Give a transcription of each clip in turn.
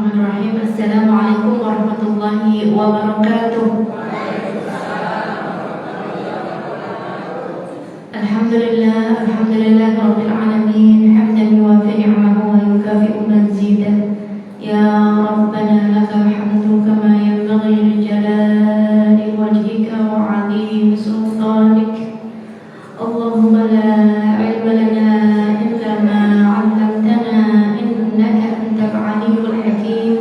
Bismillahirrahmanirrahim. Assalamualaikum warahmatullahi wabarakatuh. Alhamdulillah rabbil alamin. Hamdan yuwafi ni'amahu wa yukafi'u mazidah. Ya Rabbana lakal hamdu kama yanbaghi li jalali wajhika wa 'azimi sultanik. Allahumma la ilma lana illa ma 'allamtana innaka antal 'alimul hakim.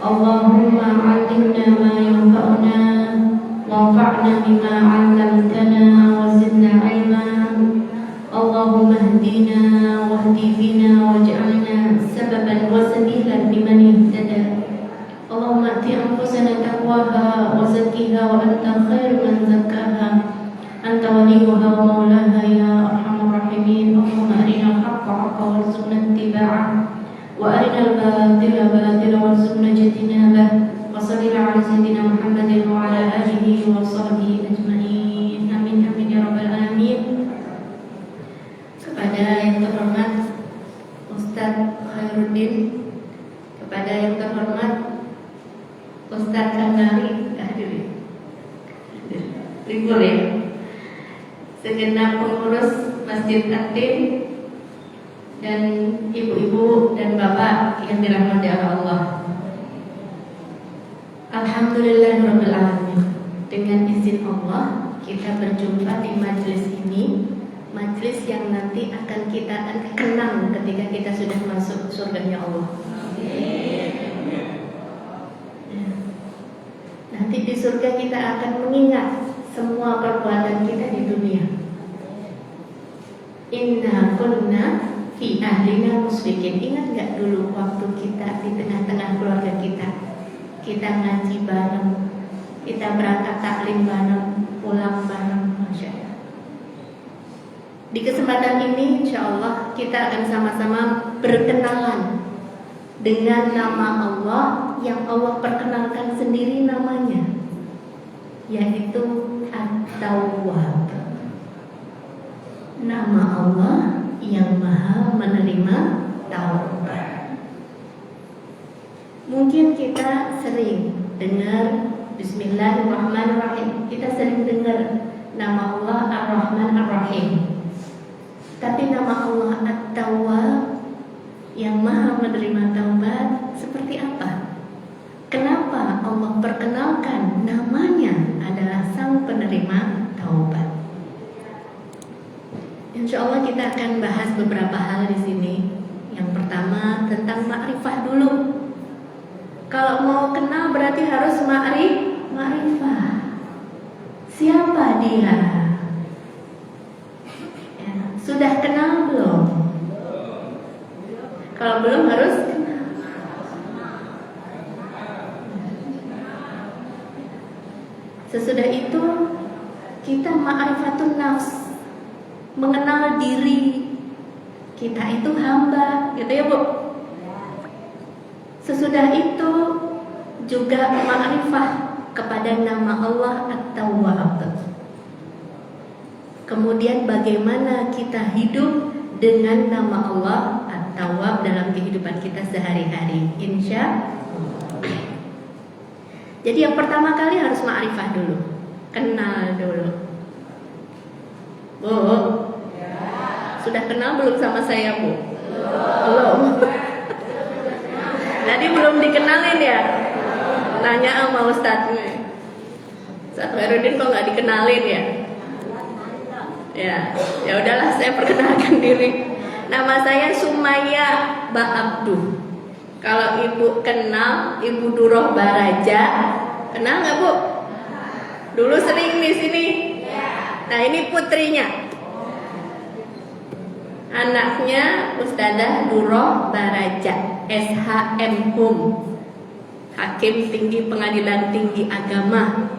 Allahumma 'allimna ma yanfa'una wanfa'na bima 'allamtana wa zidna 'ilma. Allahumma ihdina wahdi bina waj'alna sababan wa sabilan liman ihtada. Allahumma ati anfusana taqwaha wa zakkiha wa anta khairu man zakkaha. Anta waliyuha wa maulaha ya arhamar rahimin. Allahumma arina al-haqqa haqqa warzuqna ittiba'ah wa arina al-batila batila warzuqna ijtinabah. Wa sallallahu ala sayyidina Muhammadin wa ala alihi wa sahbihi ajma'in. Amin amin ya rabbal alamin. Kepada yang terhormat Ustaz Khairuddin, kepada yang terhormat Ustaz Kandari, libur ya, segenap pengurus Masjid Atim, dan ibu-ibu dan bapak yang dirahmati Allah. Alhamdulillahirabbil alamin. Dengan izin Allah, kita berjumpa di majelis ini, majelis yang nanti akan kita kenang ketika kita sudah masuk surganya Allah. Nanti di surga kita akan mengingat semua perbuatan kita di dunia. Inna kunna fi ahlina muslimin. Ingat gak dulu waktu kita di tengah-tengah keluarga kita ngaji bareng, kita berangkat taklim bareng, pulang bareng, Masya Allah. Di kesempatan ini insya Allah kita akan sama-sama berkenalan dengan nama Allah yang Allah perkenalkan sendiri namanya, yaitu At-Tawwab. Nama Allah yang maha menerima taubat. Mungkin kita sering dengar Bismillahirrahmanirrahim. Kita sering dengar nama Allah Ar-Rahman Ar-Rahim. Tapi nama Allah At-Tawwab yang maha menerima taubat seperti apa? Kenapa Allah perkenalkan namanya adalah sang penerima taubat? Insya Allah kita akan bahas beberapa hal di sini. Yang pertama tentang ma'rifah dulu. Kalau mau kenal berarti harus ma'rifah. Siapa dia? Ya, sudah kenal belum? Kalau belum harus kenal. Sesudah itu kita ma'rifatun nafs, mengenal diri kita itu hamba, gitu ya Bu. Sesudah itu juga ma'rifah kepada nama Allah At-Tawwab. Kemudian bagaimana kita hidup dengan nama Allah At-Tawwab dalam kehidupan kita sehari-hari, insya Allah. Jadi yang pertama kali harus ma'rifah dulu, kenal dulu. Bu, sudah kenal belum sama saya Bu? Belum. Tadi belum dikenalin ya? Tanya sama Ustadznya. Ustadz Khairuddin kok nggak dikenalin ya? Ya udahlah, saya perkenalkan diri. Nama saya Sumaya Ba'abdu. Kalau Ibu kenal Ibu Duroh Baraja, kenal nggak Bu? Dulu sering di sini. Nah ini putrinya, anaknya Ustadzah Duroh Baraja, SHM Hum, Hakim Tinggi Pengadilan Tinggi Agama,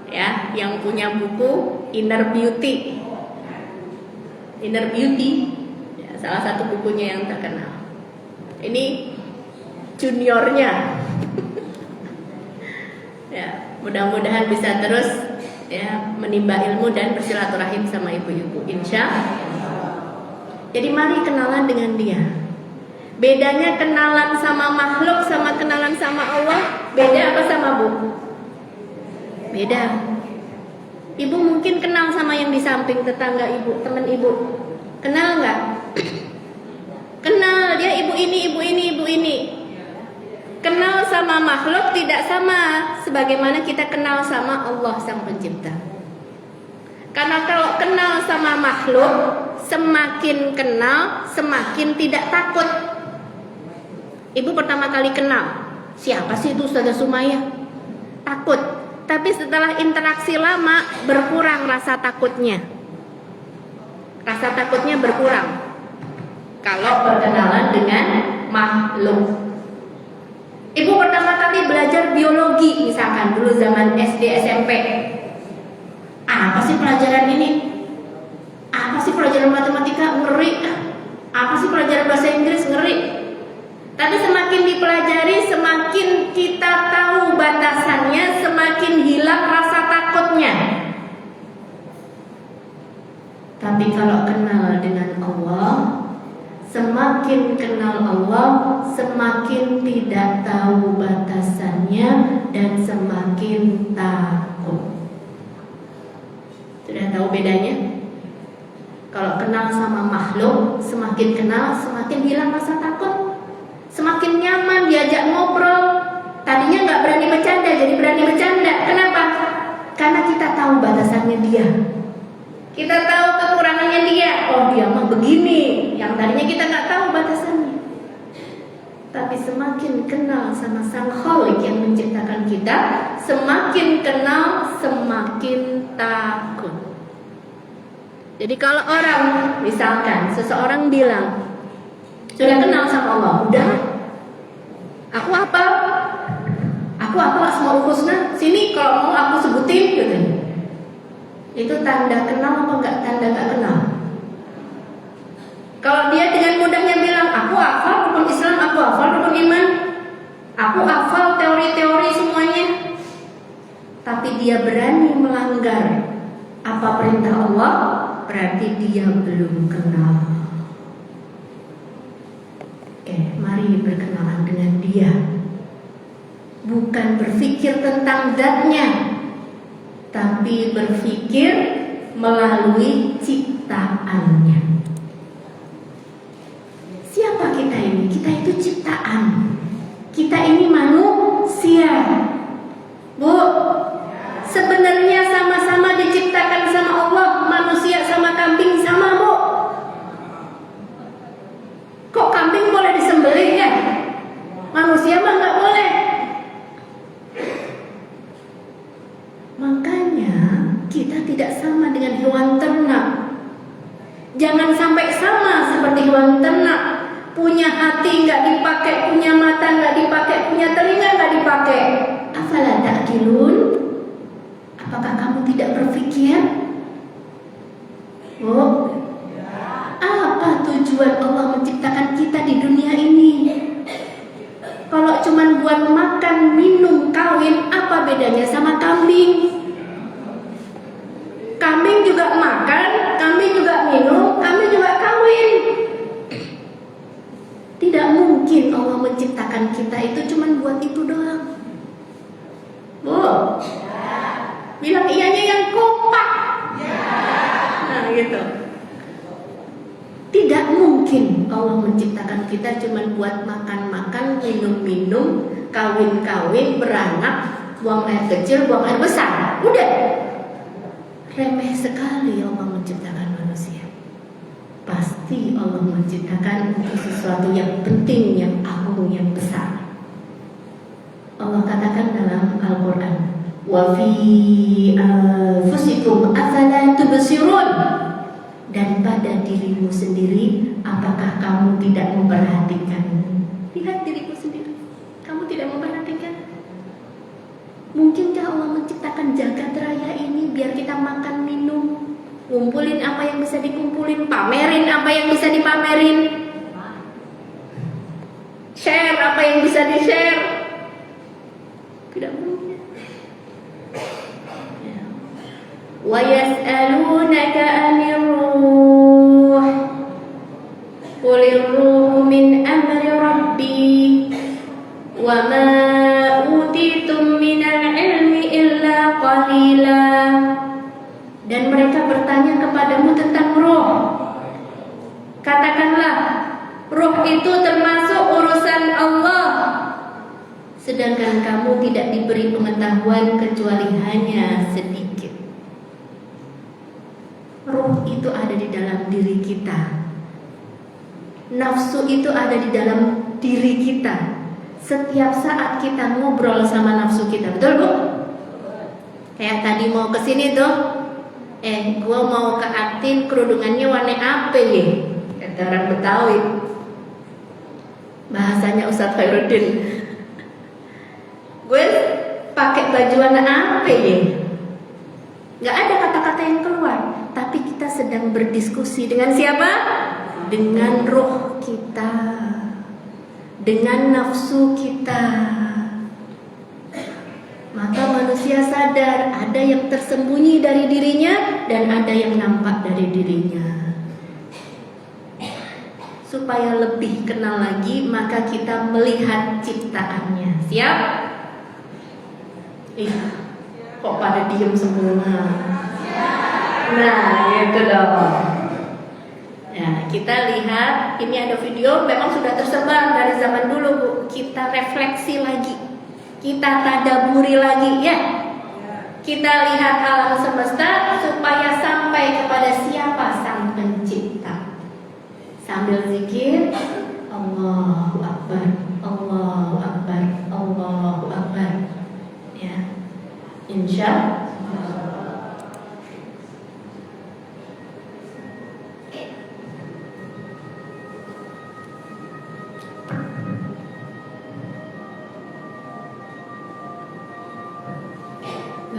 ya, yang punya buku Inner Beauty, ya, salah satu bukunya yang terkenal. Ini juniornya. Ya, mudah-mudahan bisa terus ya menimba ilmu dan bersilaturahim sama ibu-ibu, insya Allah. Jadi mari kenalan dengan dia. Bedanya kenalan sama makhluk sama kenalan sama Allah, beda apa sama Bu? Beda. Ibu mungkin kenal sama yang di samping tetangga ibu, teman ibu. Kenal nggak? Kenal, dia ibu ini, ibu ini, ibu ini. Kenal sama makhluk tidak sama sebagaimana kita kenal sama Allah Sang Pencipta. Karena kalau kenal sama makhluk, semakin kenal, semakin tidak takut. Ibu pertama kali kenal, siapa sih itu Ustazah Sumayah? Takut. Tapi setelah interaksi lama, berkurang rasa takutnya. Rasa takutnya berkurang kalau berkenalan dengan makhluk. Ibu pertama kali belajar biologi, misalkan dulu zaman SD, SMP. Apa sih pelajaran ini? Apa sih pelajaran matematika? Ngeri. Apa sih pelajaran bahasa Inggris? Ngeri. Tapi semakin dipelajari, semakin kita tahu batasannya, semakin hilang rasa takutnya. Tapi kalau kenal dengan Allah, semakin kenal Allah, semakin tidak tahu batasannya dan semakin takut. Sudah tahu bedanya? Kalau kenal sama makhluk, semakin kenal, semakin hilang rasa takut. Semakin nyaman diajak ngobrol. Tadinya nggak berani bercanda, jadi berani bercanda. Kenapa? Karena kita tahu batasannya dia. Kita tahu kekurangannya dia. Oh, dia mah begini. Yang tadinya kita nggak tahu batasannya. Tapi semakin kenal sama Sang Khalik yang menciptakan kita, semakin kenal, semakin takut. Jadi kalau orang, misalkan seseorang bilang, sudah kenal sama Allah, udah, aku hafal Asmaul Husna, sini kalau mau aku sebutin gitu. Itu tanda kenal apa enggak? Tanda enggak kenal. Kalau dia dengan mudahnya bilang, aku hafal rukun Islam, aku hafal rukun iman, aku hafal teori-teori semuanya, tapi dia berani melanggar apa perintah Allah, berarti dia belum kenal. Mari berkenalan dengan dia. Bukan berpikir tentang zatnya, tapi berpikir melalui ciptaannya. Siapa kita ini? Kita itu ciptaan. Kita ini manusia. Bu, sebenarnya sama-sama diciptakan sama Allah. Manusia sama kambing sama, Bu. Kok kambing boleh disembelih ya? Manusia mah nggak boleh. Makanya kita tidak sama dengan hewan ternak. Jangan sampai sama seperti hewan ternak. Punya hati nggak dipakai, punya mata nggak dipakai, punya telinga nggak dipakai. Afala ta'qilun? Apakah kamu tidak berpikir? Oh, apa tujuan Allah menciptakan kita di dunia ini? Kalau cuma buat makan, minum, kawin, apa bedanya sama kambing? Kambing juga makan, kambing juga minum, kambing juga kawin. Tidak mungkin Allah menciptakan kita itu cuma buat itu doang. Bu, bilang iyanya yang kompak. Nah gitu. Tidak mungkin Allah menciptakan kita cuma buat makan-makan, minum-minum, kawin-kawin, beranak, buang air kecil, buang air besar. Udah. Remeh sekali Allah menciptakan manusia. Pasti Allah menciptakan untuk sesuatu yang penting, yang agung, yang besar. Allah katakan dalam Al-Quran, wa fi anfusikum afala tubsirun. Dan pada dirimu sendiri, apakah kamu tidak memperhatikan? Lihat dirimu sendiri, kamu tidak memperhatikan. Mungkinkah Allah menciptakan jagat raya ini biar kita makan minum, ngumpulin apa yang bisa dikumpulin, pamerin apa yang bisa dipamerin, share apa yang bisa di-share? Tidak mungkin. Wa yas'alunaka 'anir ruh. Qulir ruhu min amri wa ma utitum minal ilmi illa qalila. Dan mereka bertanya kepadamu tentang roh. Katakanlah, roh itu termasuk urusan Allah, sedangkan kamu tidak diberi pengetahuan kecuali hanya sedikit. Roh itu ada di dalam diri kita. Nafsu itu ada di dalam diri kita. Setiap saat kita ngobrol sama nafsu kita, betul Bu? Kayak tadi mau kesini tuh, gua mau ke Atin, kerudungannya warna apa ya? Kata orang Betawi. Bahasanya Ustadz Khairuddin. Gue pakai baju warna apa ya? Gak ada kata-kata yang keluar, tapi kita sedang berdiskusi dengan siapa? Dengan roh kita, dengan nafsu kita. Maka manusia sadar ada yang tersembunyi dari dirinya dan ada yang nampak dari dirinya. Supaya lebih kenal lagi, maka kita melihat ciptaannya. Siap? Kok pada diem semua? Nah, itu dong. Ya, kita lihat, ini ada video memang sudah tersebar dari zaman dulu Bu. Kita refleksi lagi, kita tadaburi lagi ya. Kita lihat alam semesta supaya sampai kepada siapa Sang Pencipta. Sambil zikir, Allahu Akbar, Allahu Akbar, Allahu Akbar. Ya, insya Allah.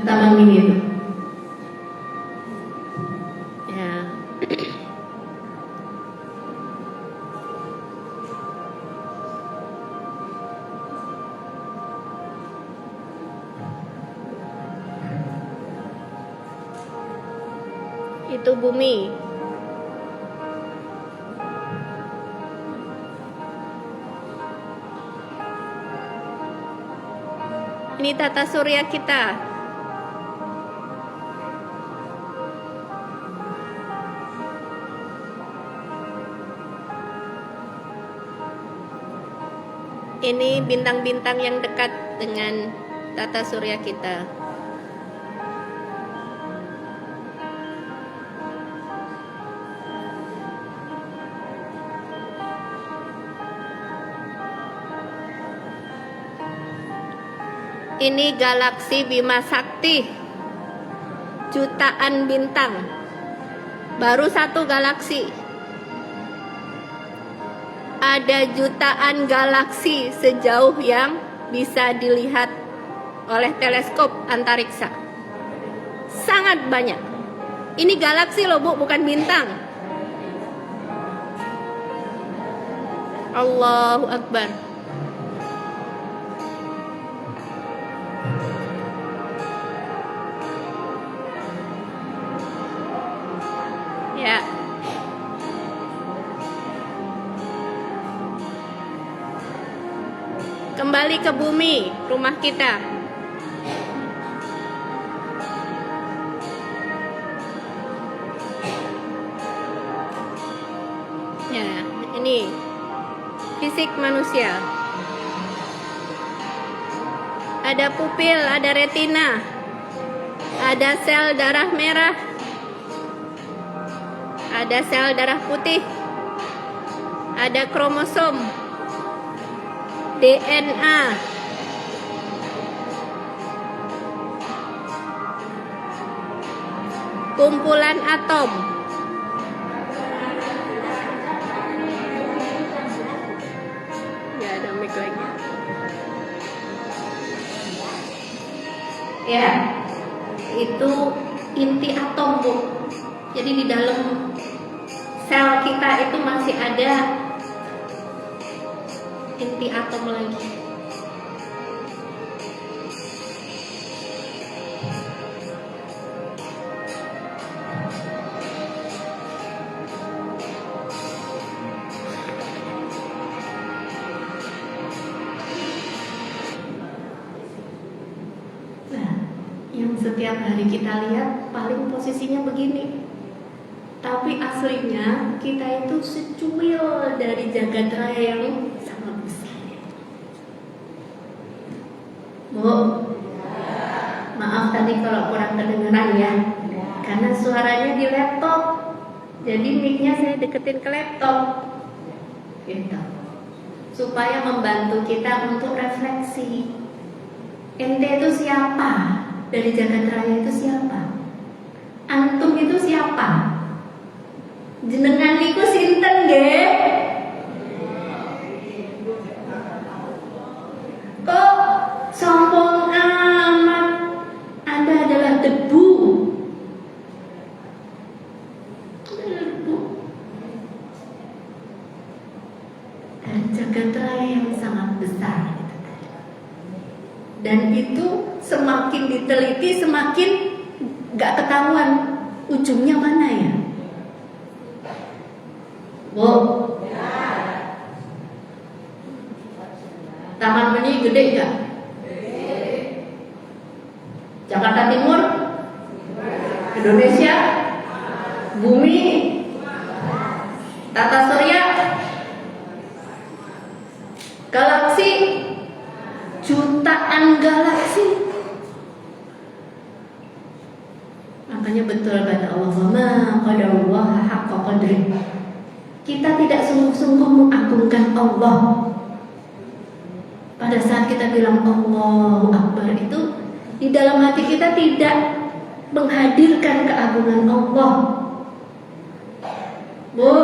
Taman mini itu. Ya. Itu bumi. Ini tata surya kita. Ini bintang-bintang yang dekat dengan tata surya kita. Ini galaksi Bima Sakti, jutaan bintang, baru satu galaksi. Ada jutaan galaksi sejauh yang bisa dilihat oleh teleskop antariksa. Sangat banyak. Ini galaksi loh Bu, bukan bintang. Allahu Akbar. Ya. Kembali ke bumi, rumah kita. Ya, ini fisik manusia. Ada pupil, ada retina, ada sel darah merah, ada sel darah putih, ada kromosom, DNA, kumpulan atom, ya ada mic lagi. Ya, itu inti atom Bu. Jadi di dalam sel kita itu masih ada inti atom lagi. setiap hari kita lihat paling posisinya begini. Tapi aslinya kita itu secuil dari jagat raya yang sangat besar. Bu, maaf tadi kalau kurang kedengeran ya, karena suaranya di laptop. Jadi mic-nya saya deketin ke laptop, gitu, supaya membantu kita untuk refleksi. Ente itu siapa? Dari jagat raya itu siapa? Antum itu siapa? Jenengan niku sinten nggih? Kok sombong amat? Anda adalah debu. Dan jagat raya yang sangat besar. Dan itu semakin diteliti semakin gak ketahuan ujungnya mana ya. Bu, Taman Mini gede gak? Jakarta Timur, Indonesia, bumi, tata surya, galaksi, jutaan galaksi. Makanya betul kata Allah, "Ma qadarullaha haqqa qadri." Kita tidak sungguh-sungguh mengagungkan Allah. Pada saat kita bilang Allahu Akbar itu, di dalam hati kita tidak menghadirkan keagungan Allah. Bu,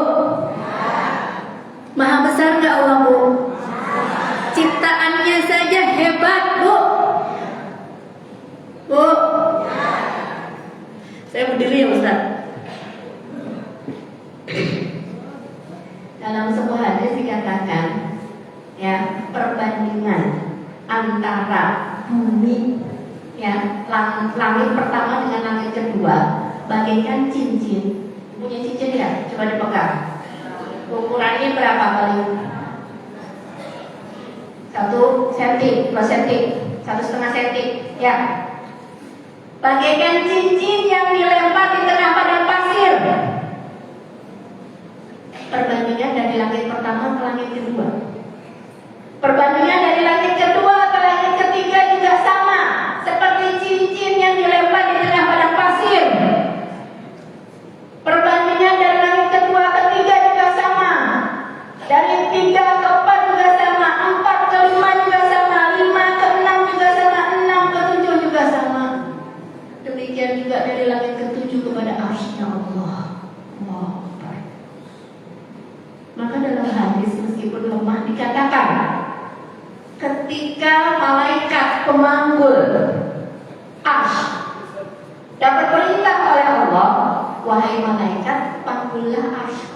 maha besar gak Allah, Bu? Ciptaannya saja hebat, Bu. Bu, saya berdiri ya Ustaz. Dalam sebuah hadis dikatakan, ya, perbandingan antara bumi, ya, langit pertama dengan langit kedua bagaikan cincin. Punya cincin ya? Coba dipegang. Ukurannya berapa paling? 1 cm, 2 cm, 1,5 cm, ya. Bagaikan cincin yang dilempar di tengah padang pasir. Perbandingan dari langit pertama ke langit kedua. Perbandingan dari langit kedua ke langit ketiga juga sama, seperti cincin yang dilempar di tengah padang pasir. Perbandingan dari langit kedua ke tiga juga sama, dari 3 ke 4 juga sama, 4 ke 5 juga sama, 5 ke 6 juga sama, 6 ke 7 juga sama. Demikian juga dari langit ke-7 kepada arsy-Nya Allah. Maka dalam hadis meskipun lemah dikatakan, ketika malaikat pemanggul arsy dapat perintah oleh Allah, wahai malaikat, panggullah arsy.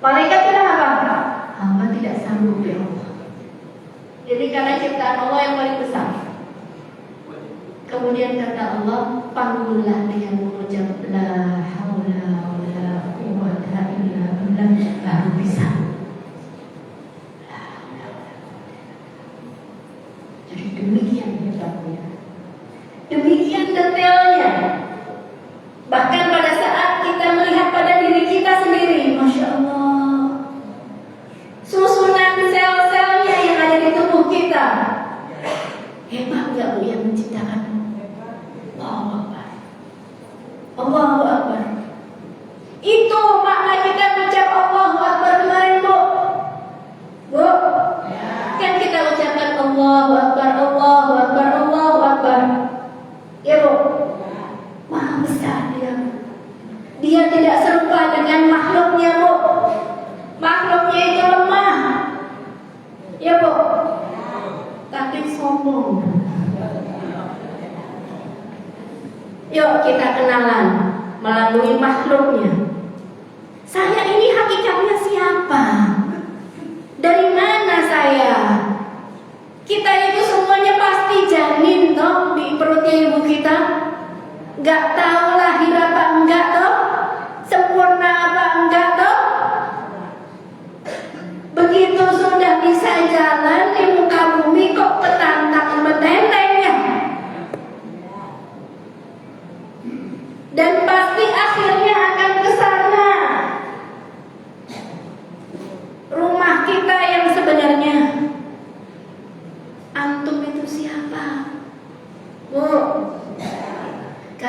Malaikat bilang apa? Hamba tidak sanggup ya Allah. Jadi karena ciptaan Allah yang paling besar. Kemudian kata Allah, panggullah dengan mengucap la haula wala quwwata illa billah, baru bisa. Jadi demikian hebatnya, demikian detailnya. Bahkan pada saat kita melihat pada diri kita sendiri, Masya Allah, susunan sel-selnya yang ada di tubuh kita, hebat gak Bu yang menciptakan? Allahu Akbar, Allahu Akbar. Itu makna kita ucap Allahu Akbar kemarin, Bu. Bu, kan kita ucapkan Allahu Akbar, Allahu Akbar, Allahu Akbar. Ya Bu, maha besar Dia. Dia tidak serupa dengan makhluknya, Bu. Makhluknya itu lemah, ya Bu, tapi sombong. Yuk kita kenalan melalui makhluknya. Saya ini hakikatnya siapa? Dari mana saya? Kita itu semuanya pasti janin toh di perutnya ibu kita. Gak tahu lahir apa enggak toh, sempurna apa enggak toh. Begitu sudah bisa jalan di muka bumi kok petantang betenteng ya.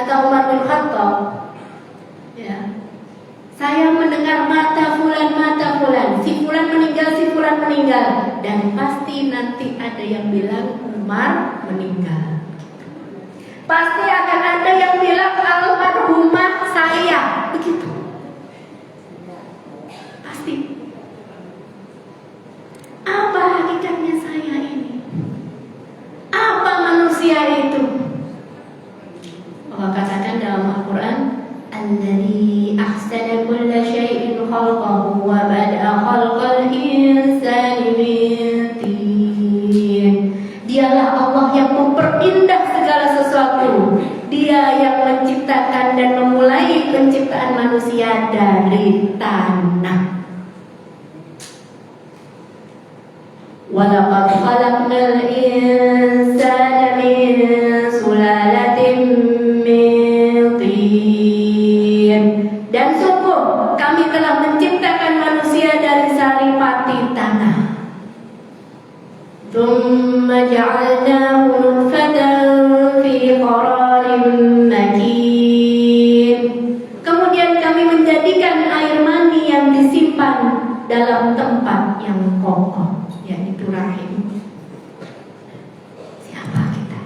kata Umar bin Khattab, ya, saya mendengar mata fulan, si fulan meninggal, dan pasti nanti ada yang bilang Umar meninggal. Pasti akan ada yang bilang almarhumah saya, begitu. Pasti. Apa hakikatnya saya ini? Apa manusia itu? Allah katakan dalam Al-Quran, Alladzi ahsana kulla syai'in khalqahu wa bada'a khalqal insani min tin. Dialah Allah yang memperindah segala sesuatu. Dia yang menciptakan dan memulai penciptaan manusia dari tanah. Walaqad khalaqnal insana min sulalatin min tin. Dan sungguh kami telah menciptakan manusia dari saripati tanah. Tsumma ja'alnahu nutfatan fi qararin makin. Kemudian kami menjadikan air mani yang disimpan dalam tempat yang kokoh, yaitu rahim. Siapa kita?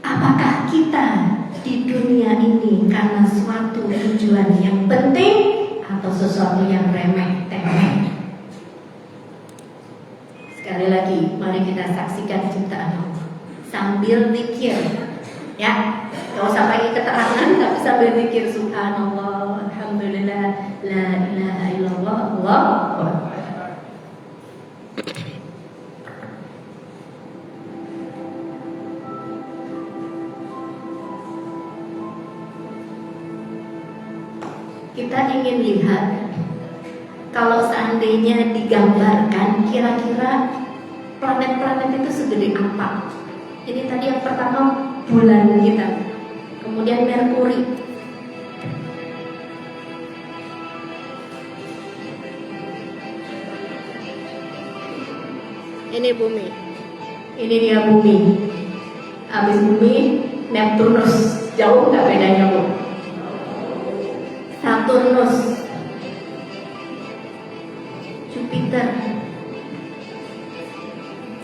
Apakah kita di dunia ini karena suatu tujuan yang penting atau sesuatu yang remeh-temeh? Sekali lagi, mari kita saksikan ciptaan Allah sambil zikir, ya. Gak usah pakai keterangan, tapi sambil zikir subhanallah, alhamdulillah, la ilaha illallah, Allahu akbar. Kita ingin lihat kalau seandainya digambarkan kira-kira planet-planet itu segede apa. Ini tadi yang pertama bulan kita, kemudian Merkuri, ini bumi, ini dia bumi. Habis bumi Neptunus, jauh nggak bedanya Bu? Saturnus, Jupiter,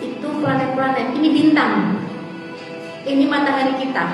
itu planet-planet. Ini bintang, ini matahari kita.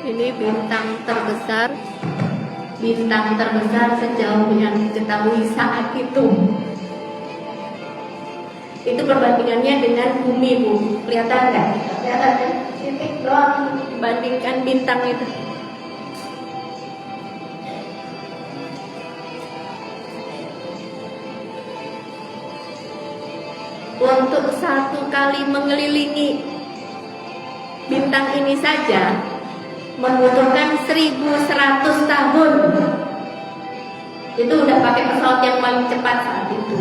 Ini bintang terbesar sejauh yang diketahui saat itu. Itu perbandingannya dengan bumi Bu, kelihatan nggak? Kelihatan kan? Titik doang dibandingkan bintang itu. Untuk satu kali mengelilingi bintang ini saja membutuhkan 1100 tahun. Itu udah pakai pesawat yang paling cepat saat itu.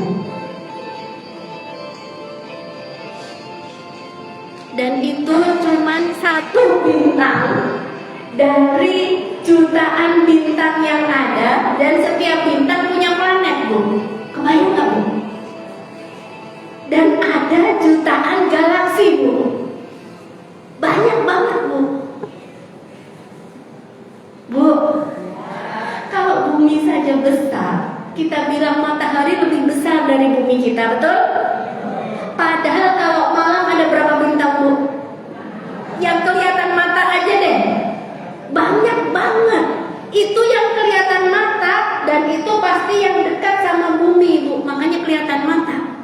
Dan itu cuman satu bintang dari jutaan bintang yang ada, dan setiap bintang punya planet Bu. Kebayang nggak Bu? Dan ada jutaan galaksi Bu. Banyak banget Bu. Bu, kalau bumi saja besar, kita bilang matahari lebih besar dari bumi kita, betul? Padahal kalau malam ada berapa bintang Bu? Yang kelihatan mata aja deh, banyak banget. Itu yang kelihatan mata, dan itu pasti yang dekat sama bumi Bu, makanya kelihatan mata.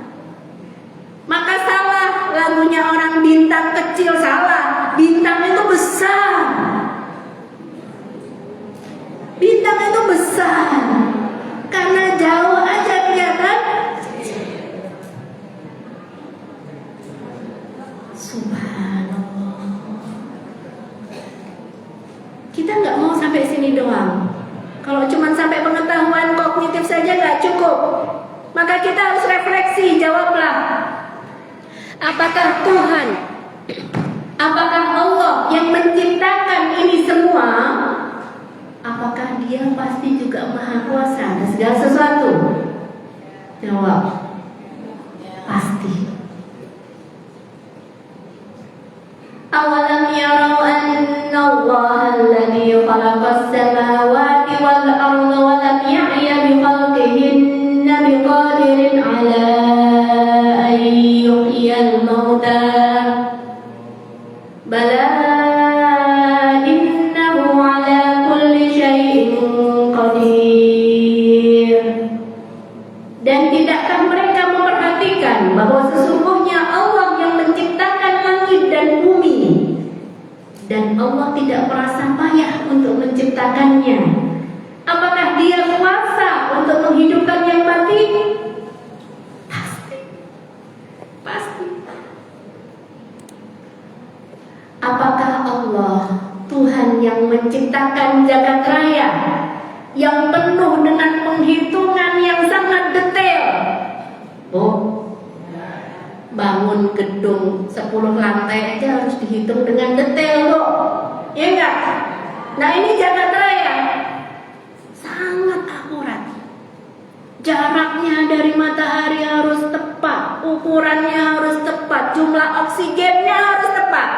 Maka salah lagunya orang bintang kecil, salah. Bintang itu besar. Bintang itu besar, karena jauh aja kelihatan. Subhanallah. Kita nggak mau sampai sini doang. Kalau cuma sampai pengetahuan kognitif saja nggak cukup. Maka kita harus refleksi, jawablah. Apakah Tuhan, apakah Allah yang menciptakan ini semua? Apakah Dia pasti juga Maha Kuasa atas segala sesuatu? Jawab, pasti. Awalam yarau anna Allah alladhi khalaqas samawati wal arda wa lam ya'ya bi khalqihinna biqadirin ala an yuhyiyal mauta bala innahu ala kulli syai'in qadir. Dan tidakkah mereka memperhatikan bahwa sesungguhnya Allah yang menciptakan langit dan bumi, dan Allah tidak merasa payah untuk menciptakannya. Apakah Dia kuasa untuk menghidupkan yang mati? Pasti. Pasti. Apakah Allah, Tuhan yang menciptakan jagat raya, yang penuh dengan penghitungan yang sangat detail? Bangun gedung 10 lantai aja harus dihitung dengan detail kok. Ya enggak? Nah, ini jagat raya sangat akurat. Jaraknya dari matahari harus tepat, ukurannya harus tepat, jumlah oksigennya harus tepat.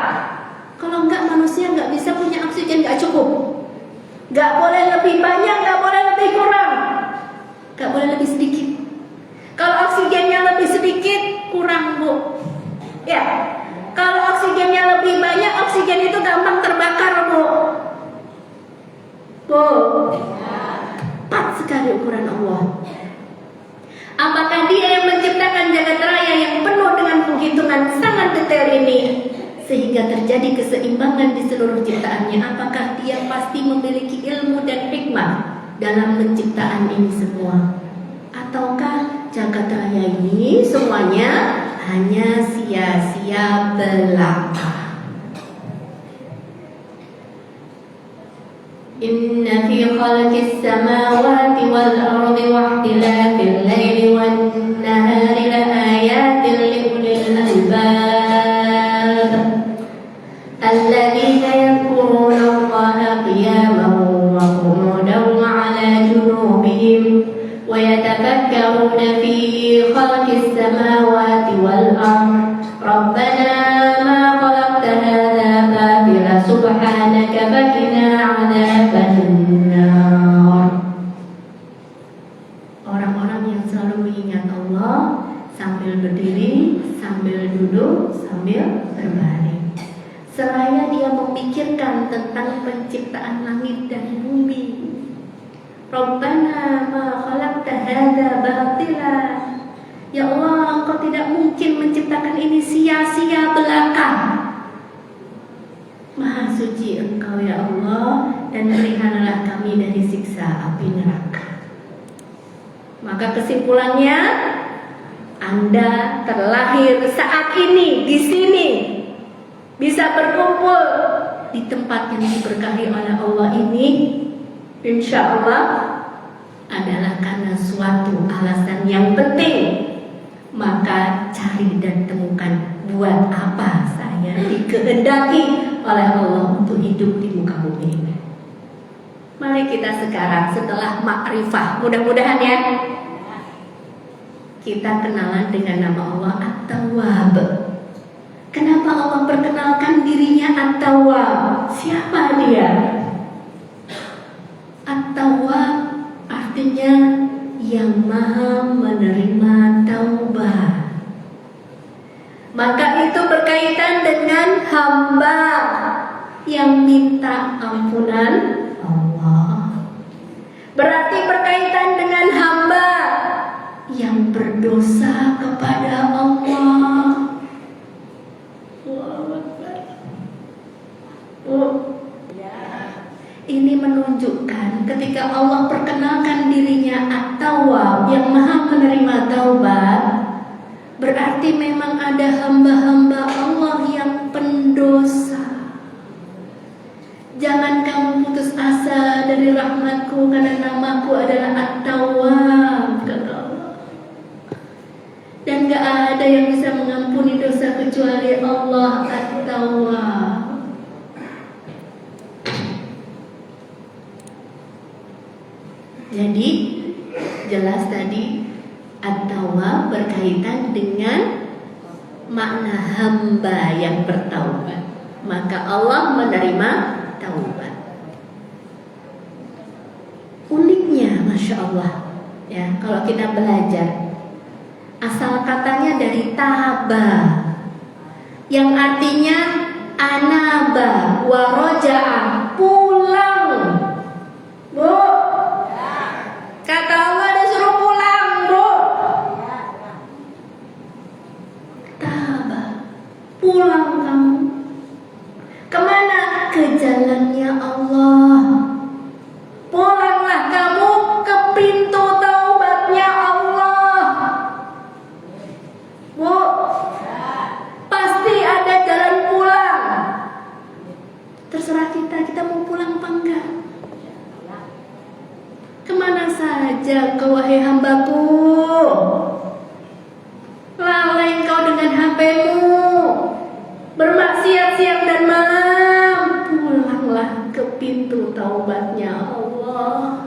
Kalau enggak, manusia enggak bisa punya oksigen, enggak cukup. Enggak boleh lebih banyak, enggak boleh lebih kurang, enggak boleh lebih sedikit. Kalau oksigennya lebih sedikit, kurang, Bu. Ya. Kalau oksigennya lebih banyak, oksigen itu gampang terbakar, Bu. Bu. Tepat sekali ukuran Allah. Apakah Dia yang menciptakan jagat raya yang penuh dengan penghitungan sangat detail ini, sehingga terjadi keseimbangan di seluruh ciptaannya? Apakah Dia pasti memiliki ilmu dan hikmah dalam penciptaan ini semua? Ataukah jagat raya ini semuanya hanya sia-sia belaka? Inna fi khalqis samawati wal ardi wa ikhtilafil laili wan nahari la ayatin li ulil albab alladzina yadhkuruna Allaha qiyaman wa qu'udan wa 'ala junubihim ويتفكرون في خلق السماوات والأرض ربنا ما خلقت هذا باطلا سبحانك فقنا عذاب النار. Orang-orang yang selalu mengingat Allah sambil berdiri, sambil duduk, sambil berbaring, seraya dia memikirkan tentang penciptaan langit dan bumi. Rabbana ma khalaqta hadza batila. Ya Allah, Engkau tidak mungkin menciptakan ini sia-sia belaka. Maha suci Engkau ya Allah, dan berikanlah kami dari siksa api neraka. Maka kesimpulannya, Anda terlahir saat ini di sini, bisa berkumpul di tempat yang diberkahi oleh Allah ini, insya Allah adalah karena suatu alasan yang penting. Maka cari dan temukan, buat apa saya dikehendaki oleh Allah untuk hidup di muka bumi ini. Mari kita sekarang setelah makrifah, mudah-mudahan ya, kita kenalan dengan nama Allah At-Tawwab. Kenapa Allah perkenalkan dirinya At-Tawwab? Siapa Dia? At-Tawwab artinya yang maha menerima taubah. Maka itu berkaitan dengan hamba yang minta ampunan Allah. Berarti berkaitan dengan hamba yang berdosa kepada Allah. Ini menunjukkan ketika Allah perkenalkan dirinya At-Tawwab, yang maha menerima taubat, berarti memang ada hamba-hamba Allah yang pendosa. Jangan kamu putus asa dari rahmatku, karena namaku adalah At-Tawwab, kata Allah. Dan gak ada yang bisa mengampuni dosa kecuali Allah At-Tawwab. Jadi jelas tadi At-Tawwab berkaitan dengan makna hamba yang bertaubat. Maka Allah menerima taubat. Uniknya, Masya Allah, ya, kalau kita belajar, asal katanya dari taba, yang artinya anaba wa roja'a, pulang. Bu, kata Allah disuruh pulang, Bu. Taba, pulang kamu. Kemana? Ke jalannya Allah. Pulanglah kamu ke pintu taubatnya Allah. Bu, pasti ada jalan pulang. Terserah kita mau pulang apa enggak. Kemana saja kau wahai hambaku? Lalai kau dengan HP-mu, bermaksiat siang dan malam. Pulanglah ke pintu taubatnya Allah.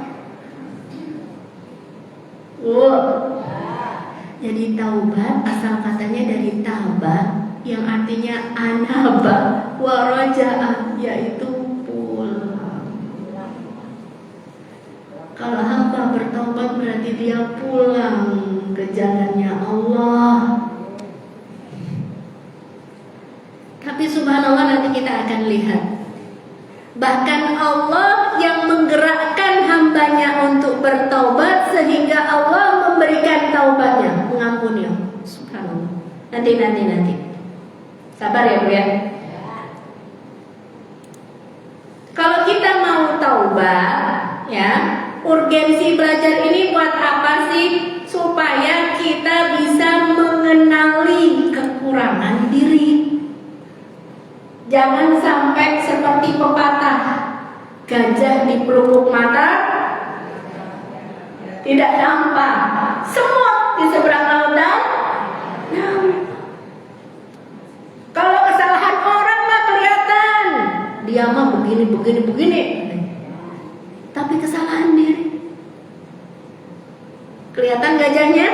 Jadi taubat asal katanya dari taba, yang artinya anaba wa roja'a, yaitu pulang. Kalau hamba bertaubat berarti dia pulang ke jalannya Allah. Tapi subhanallah, nanti kita akan lihat, bahkan Allah yang menggerakkan hambanya untuk bertaubat sehingga Allah memberikan taubatnya, mengampuni. Subhanallah. Nanti. Sabar ya Bu ya. Kalau kita mau taubat, ya, urgensi belajar ini buat apa sih? Supaya kita bisa mengenali kekurangan diri. Jangan sampai seperti pepatah, gajah di pelupuk mata tidak nampak, semut di seberang lautan nampak. Kalau kesalahan orang mah kelihatan, dia mah begini. Tapi kesalahan diri, kelihatan gajahnya?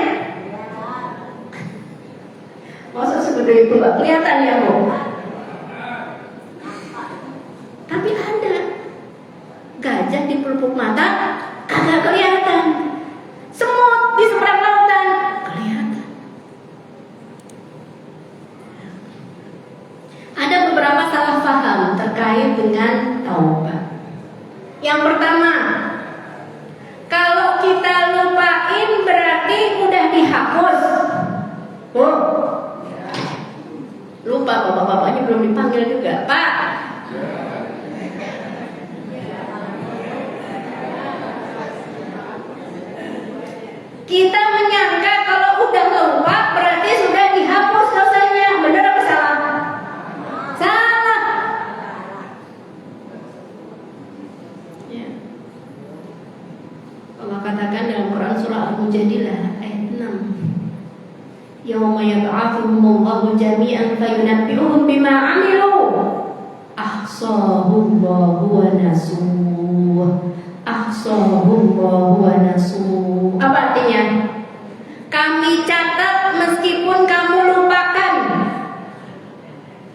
Masa segede itu gak kelihatan ya Bu? Tapi ada gajah di pelupuk mata kagak kelihatan, semut di seberang lautan kelihatan. Ada beberapa salah paham terkait dengan taubat. Yang pertama, kalau kita lupain berarti udah dihapus. Oh, lupa, bapak-bapaknya belum dipanggil juga, Pak. Kita menyangka kalau udah lupa berarti sudah dihapus dosanya. Benar apa salah? Salah. Ya. Allah katakan dalam Quran surah Al-Mujadilah ayat 6. Yauma yab'atsuhumullahu jami'an fayunabbi'uhum bima 'amilu. Ahsahullahu wa nasuh. Ahsahullahu wa nasuh. Apa artinya? Kami catat meskipun kamu lupakan.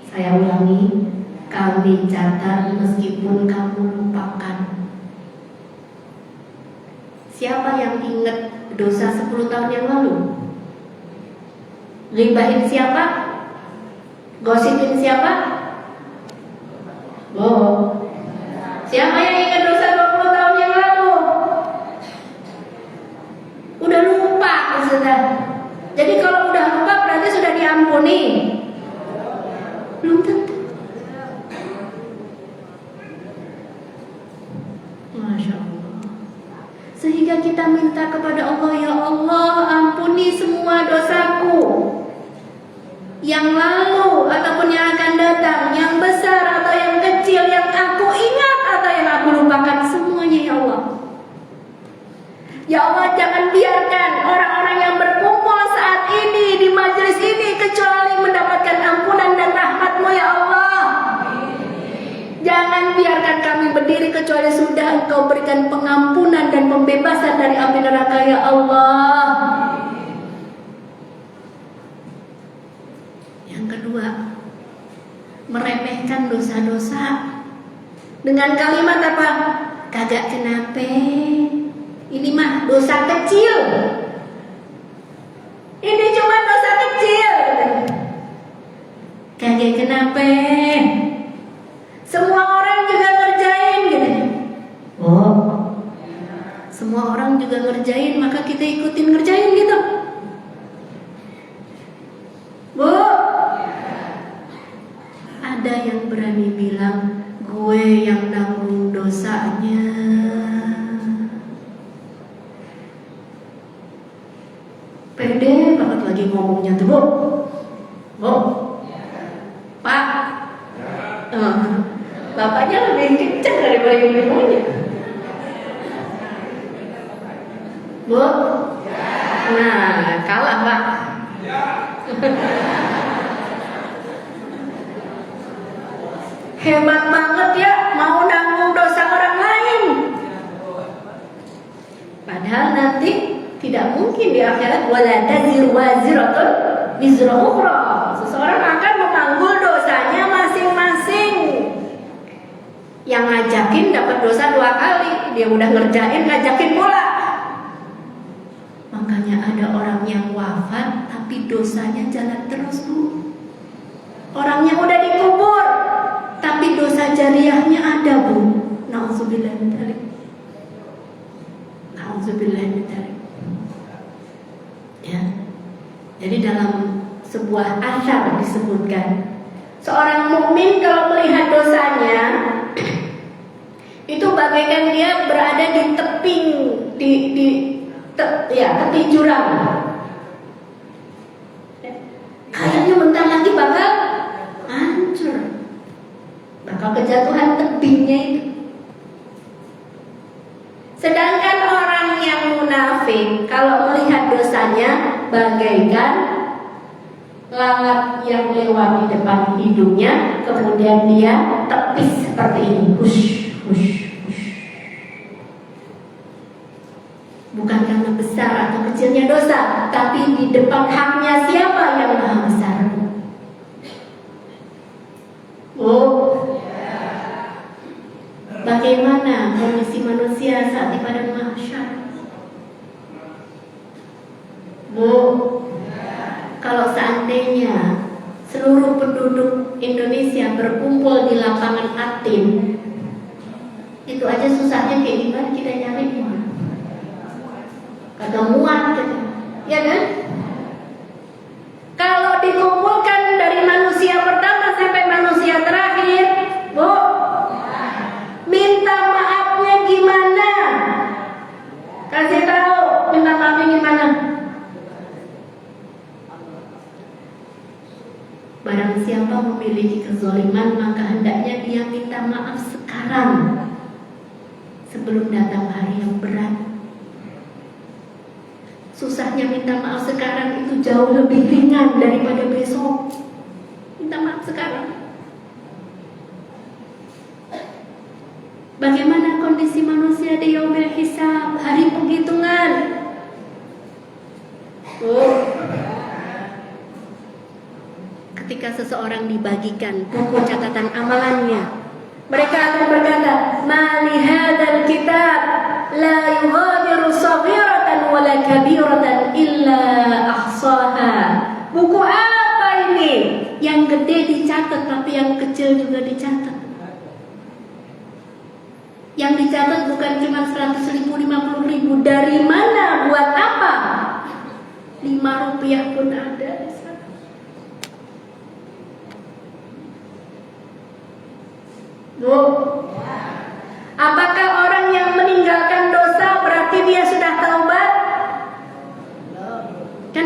Saya ulangi, kami catat meskipun kamu lupakan. Siapa yang ingat dosa 10 tahun yang lalu? Ghibahin siapa? Gosipin siapa? Oh. Siapa yang ingat dosa 20 tahun yang lalu? Udah lupa, sudah. Jadi kalau udah lupa berarti sudah diampuni? Belum tentu. minta kepada Allah, ya Allah, ampuni semua dosaku yang lalu ataupun yang akan datang, yang besar atau yang kecil, yang aku ingat atau yang aku lupakan, semuanya ya Allah. Ya Allah, jangan biarkan orang-orang yang berkumpul saat ini di majelis ini kecuali mendapatkan ampunan dan rahmat-Mu ya Allah. Jangan biarkan kami berdiri kecuali sudah Engkau berikan pengampunan dan pembebasan dari api neraka ya Allah. Yang kedua, meremehkan dosa-dosa dengan kalimat apa? Kagak kenapa. Ini mah dosa kecil. Ini cuma dosa kecil. Kagak kenapa. Semua orang juga ngerjain gitu. Oh, semua orang juga ngerjain, maka kita ikutin ngerjain gitu. Bu, ada yang berani bilang gue yang nanggung dosanya. Pede banget lagi ngomongnya tuh, Bu. Bu, Pak. Bapaknya lebih kencang daripada ibu-ibunya. Bu, nah kalah Pak. Hebat banget ya, mau nanggung dosa orang lain. Padahal nanti tidak mungkin di akhirat wala taziru waziratun wizra ukhra. Seseorang akan menanggung dosanya masing-masing. Yang ngajakin dapat dosa 2 kali, dia udah ngerjain ngajakin pula. Makanya ada orang yang wafat tapi dosanya jalan terus, Bu. Orangnya udah dikubur tapi dosa jariahnya ada, Bu. Nauzubillah min dzalik. Nauzubillah min dzalik. Ya. Jadi dalam sebuah asar disebutkan, seorang mukmin kalau melihat dosanya itu bagaikan dia berada di teping tepi jurang. Kayaknya bentar lagi bakal hancur, bakal kejatuhan tebingnya itu. Sedangkan orang yang munafik kalau melihat dosanya bagaikan lalat yang lewat di depan hidungnya, kemudian dia tepis seperti ini, hush, hush, hush. Bukan karena besar atau kecilnya dosa, tapi di depan haknya siapa yang maha besar. Oh, bagaimana kondisi manusia saat di padang mahsyar? Bu, kalau seandainya seluruh penduduk Indonesia berkumpul di lapangan Atin, itu aja susahnya kayak gimana kita nyari gimana? Kagak muat gitu. Ya kan? Kalau dikumpulkan dari manusia pertama sampai manusia terakhir, Bu, minta maafnya gimana? Kasih tahu minta maafnya gimana? Barang siapa memiliki kezaliman, maka hendaknya dia minta maaf sekarang sebelum datang hari yang berat. Susahnya minta maaf sekarang itu jauh lebih ringan daripada besok. Minta maaf sekarang. Bagaimana kondisi manusia di yaumil hisab, hari penghitungan? Ketika seseorang dibagikan buku catatan amalannya, mereka akan berkata, "Ma li hadzal kitab la yughadiru saghiratan wala kabiratan illa ahsaha." Buku apa ini? Yang gede dicatat tapi yang kecil juga dicatat. Yang dicatat bukan cuma 100.000, 50.000. Dari mana? Buat apa? 5 rupiah pun ada. Bu, apakah orang yang meninggalkan dosa berarti dia sudah taubat?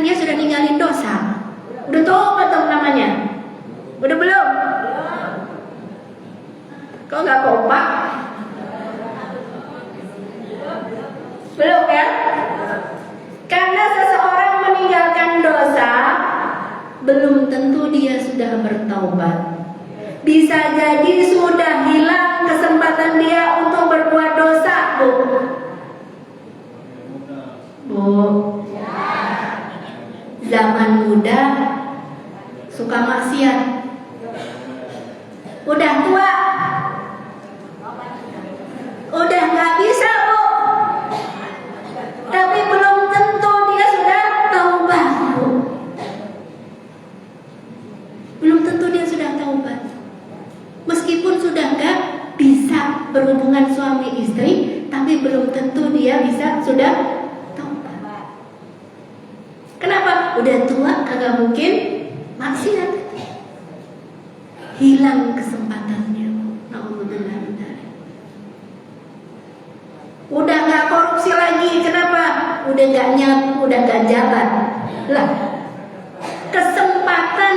dia sudah ninggalin dosa. Udah tobat dong namanya. Udah belum? Kok nggak kompak? Belum ya? Karena seseorang meninggalkan dosa, belum tentu dia sudah bertaubat. Bisa jadi sudah hilang kesempatan dia untuk berbuat dosa, Bu. Bu, zaman muda suka maksiat. Udah tua, udah nggak bisa, Bu. Tapi belum tentu dia sudah taubat, Bu. Belum tentu dia sudah taubat. Meskipun sudah nggak bisa berhubungan suami istri, tapi belum tentu dia bisa sudah taubat. Kenapa? Udah tua kagak mungkin maksiat. Hilang kesempatannya. Alhamdulillah. Udah nggak korupsi lagi. Kenapa? Udah nggak nyapu, udah nggak jabat. Lah, kesempatan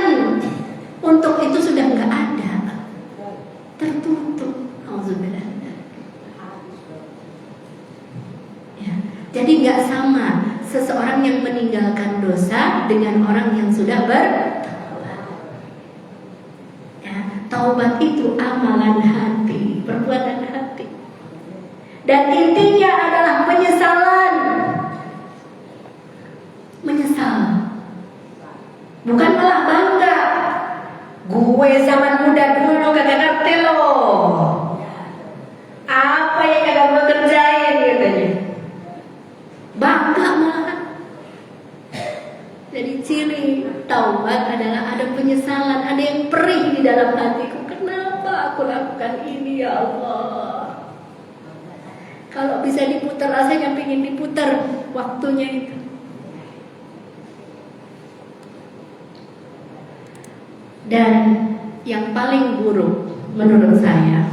untuk itu sudah nggak ada. Tertutup. Alhamdulillah. Ya. Jadi nggak sama seseorang yang meninggalkan dosa dengan orang yang sudah bertaubat. Ya, taubat itu amalan hati, perbuatan hati. Dan intinya adalah penyesalan. Menyesal. Bukan malah bangga. Gue zaman muda dulu kagak ngerti loh. Apa yang kagak gue kerjain katanya. Bangga malah. Jadi ciri taubat adalah ada penyesalan, ada yang perih di dalam hatiku. Kenapa aku lakukan ini ya Allah? Kalau bisa diputar, rasanya pengen diputar waktunya itu. Dan yang paling buruk menurut saya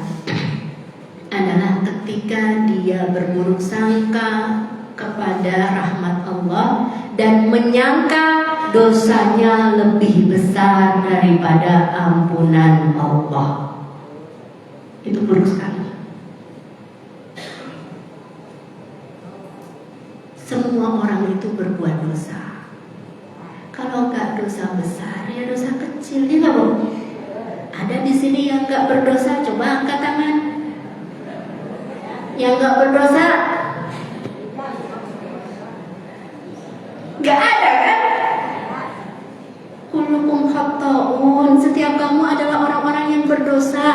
adalah ketika dia berburuk sangka kepada rahmat Allah dan menyangka dosanya lebih besar daripada ampunan Allah. Itu buruk sekali. Semua orang itu berbuat dosa. Kalau nggak dosa besar, ya dosa kecil, ya nggak, Bu? Ada di sini yang nggak berdosa, coba angkat tangan. Yang nggak berdosa, nggak ada kan? Kullukum khata'un. Setiap kamu adalah orang-orang yang berdosa.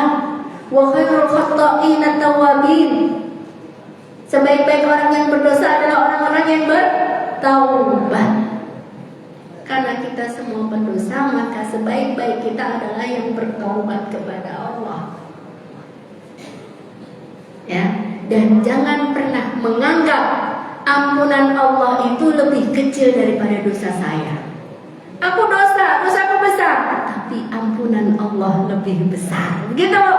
Wa khairul khata'in at-tawwabin. Sebaik-baik orang yang berdosa adalah orang-orang yang bertaubat. Karena kita semua berdosa, maka sebaik-baik kita adalah yang bertaubat kepada Allah. Ya, dan jangan pernah menganggap ampunan Allah itu lebih kecil daripada dosa saya. Aku dosaku besar, tapi ampunan Allah lebih besar. Begitu, Bu?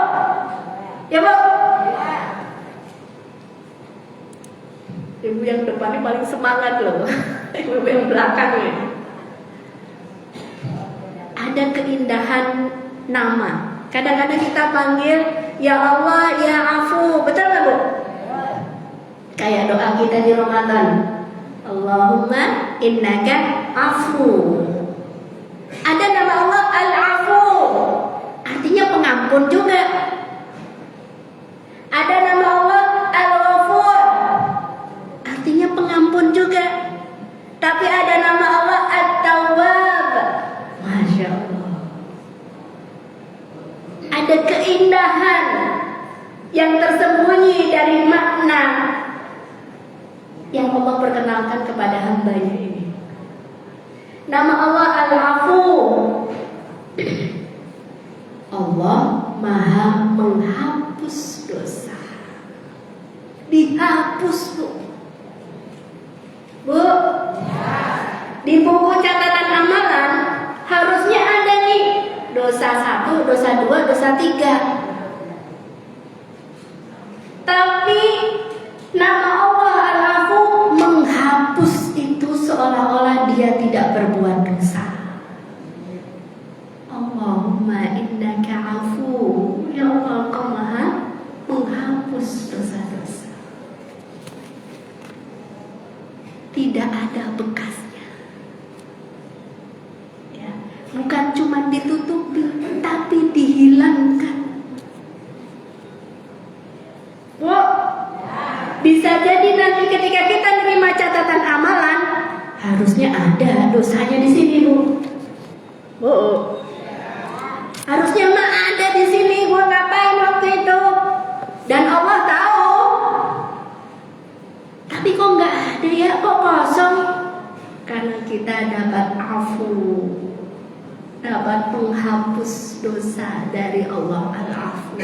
Ya, Bu? Ibu yang depan ini paling semangat loh. Ibu yang belakang nih. Ada keindahan nama. Kadang-kadang kita panggil ya Allah, ya Afu. Betul nggak, Bu? Kayak doa kita di Ramadan. Allahumma innaka afu. Ada nama Allah Al-Afu. Artinya pengampun juga. Ada nama Allah Al-Ghafur. Artinya pengampun juga. Tapi ada nama Allah At-Tawwab. Masya Allah. Ada keindahan yang tersembunyi dari makna yang Allah perkenalkan kepada hamba-Nya ini. Nama Allah Al-Afu. Allah Maha menghapus dosa. Dihapus, Bu. Bu, di buku catatan amalan harusnya ada nih dosa 1, dosa 2, dosa 3. Tapi nama Allah Al-Afu menghapus itu seolah-olah dia tidak berbuat dosa. Allahumma innaka afu, ya Allah, Engkau Maha menghapus dosa-dosa. Tidak ada bekasnya. Ya, bukan cuma ditutupi, tapi dihilangkan. Bisa jadi nanti ketika kita nerima catatan amalan, harusnya ada dosanya di sini, Bu. Harusnya mah ada di sini, gua ngapain waktu itu? Dan Allah tahu. Tapi kok nggak ada ya, kok kosong? Karena kita dapat afu, dapat penghapus dosa dari Allah al-afu.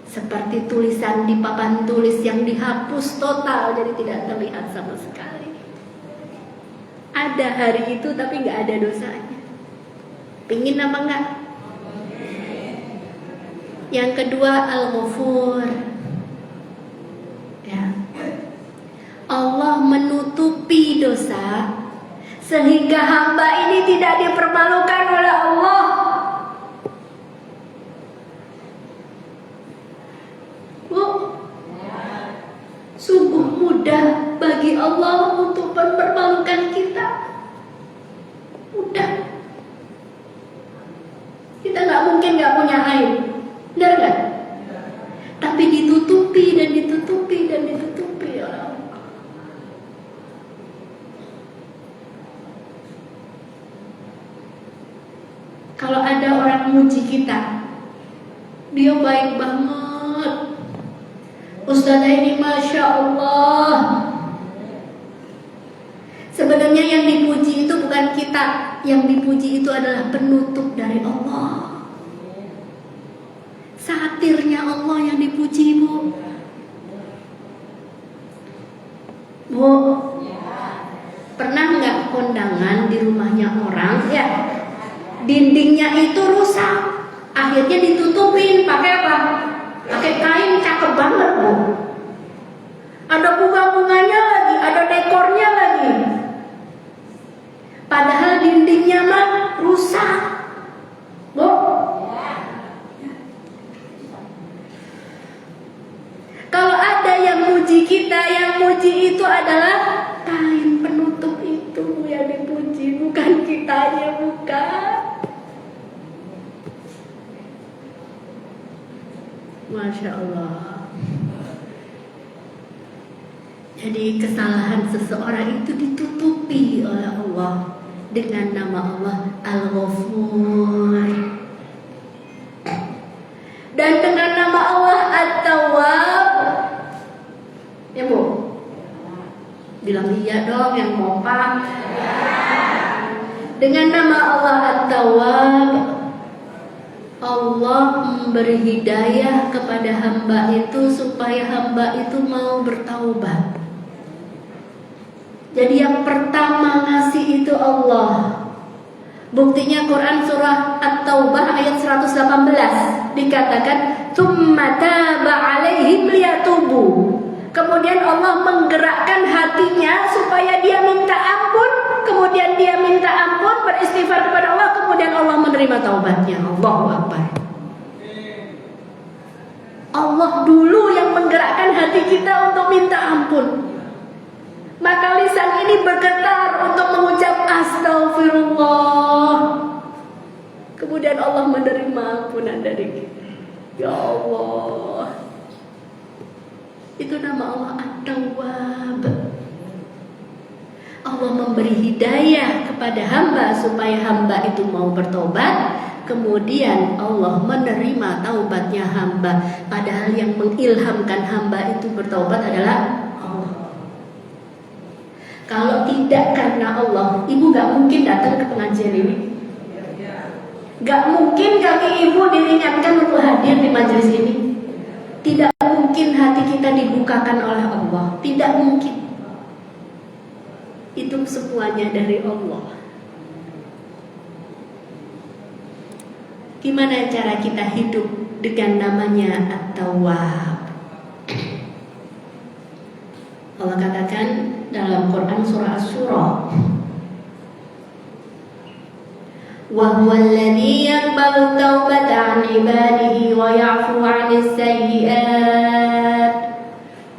Seperti tulisan di papan tulis yang dihapus total, jadi tidak terlihat sama sekali. Ada hari itu tapi nggak ada dosanya. Pingin apa enggak? Yang kedua, Al-Ghafur. Ya. Allah menutupi dosa sehingga hamba ini tidak dipermalukan oleh Allah. Bu, sungguh mudah bagi Allah untuk mempermalukan kita. Mudah. Kita nggak mungkin nggak punya aib, benar nggak? Tapi ditutupi dan ditutupi dan ditutupi oleh Allah. Kalau ada orang muji kita, dia baik banget. Ustazah ini Masya Allah. Sebenarnya yang dipuji itu bukan kita, yang dipuji itu adalah penutup dari Allah. Satirnya Allah yang dipuji, Bu. Bu, pernah nggak kondangan di rumahnya orang, ya? Dindingnya itu rusak, akhirnya ditutupin pakai apa? Pakai kain, cakep banget, Bu. Ada bunga-bunganya lagi, ada dekornya lagi. Padahal dindingnya mah rusak, Bu. Kalau ada yang muji kita, yang muji itu adalah kain penutup itu yang dipuji, bukan kitanya, bukan. Masya Allah. Jadi kesalahan seseorang itu ditutupi oleh Allah dengan nama Allah Al-Ghafur, dan dengan nama Allah At-Tawwab. Ya, Bu? Bilang iya dong yang kompak. Dengan nama Allah At-Tawwab, Allah memberi hidayah kepada hamba itu supaya hamba itu mau bertaubat. Jadi yang pertama ngasih itu Allah. Buktinya Quran surah At-Taubah ayat 118 dikatakan tsumma taba 'alaihim liyatubu. Kemudian Allah menggerakkan hatinya supaya dia minta ampun, kemudian dia minta ampun, beristighfar kepada Allah, kemudian Allah menerima taubatnya. Allahu Akbar. Allah dulu yang menggerakkan hati kita untuk minta ampun. Maka lisan ini bergetar untuk mengucap astagfirullah. Kemudian Allah menerima ampunan dari kita. Ya Allah. Itu nama Allah At-Tawwab. Allah memberi hidayah kepada hamba supaya hamba itu mau bertobat. Kemudian Allah menerima taubatnya hamba. Padahal yang mengilhamkan hamba itu bertobat adalah Allah. Kalau tidak karena Allah, ibu gak mungkin datang ke pengajian ini. Gak mungkin kaki ibu diringankan untuk hadir di majelis ini. Tidak mungkin hati kita dibukakan oleh Allah. Tidak mungkin. Itu semuanya dari Allah. Gimana cara kita hidup dengan namanya At-Tawwab? Allah kata disebutkan dalam Quran surah Asy-Syura. Wa huwa alladhi yaqbalu taubata 'an ibadihi wa ya'fu 'anis sayyi'at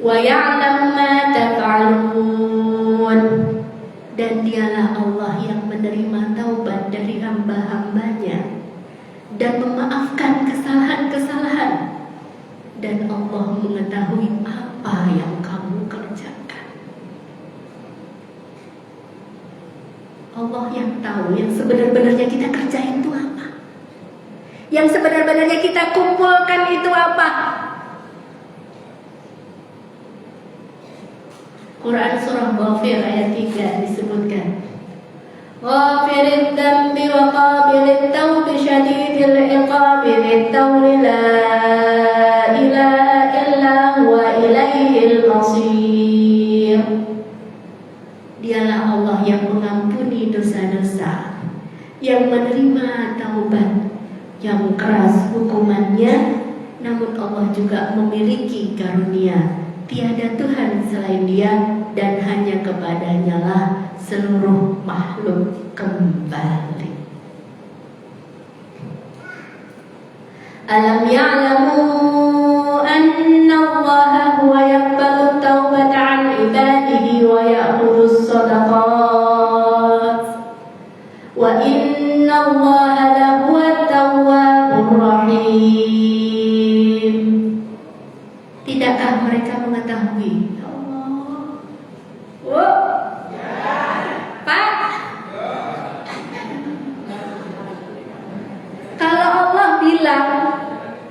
wa ya'lamu ma taf'alun. Dan dialah Allah yang menerima taubat dari hamba-hambanya dan memaafkan kesalahan-kesalahan, dan Allah mengetahui apa yang kamu kerjakan. Allah yang tahu yang sebenar-benarnya kita kerjain itu apa, yang sebenar-benarnya kita kumpulkan itu apa. Quran surah Ghafir ayat 3 disebutkan, Ghafirid dzambi wa qabilit tawbi syadidil iqabi dzit-tawli la ilaha illa huwa ilaihil masir. Dialah Allah yang mengampuni dosa-dosa, yang menerima taubat, yang keras hukumannya, namun Allah juga memiliki karunia. Tiada Tuhan selain Dia, dan hanya kepadanya lah seluruh makhluk kembali. Alam ya'lamu anna Allah huwa yaqbalu taubata 'an ibadihi wa ya'khudhu shadaqat wa inna Allah lahuwa tawwabur rahim. Tidakkah mereka mengetahui? Pak, kalau Allah bilang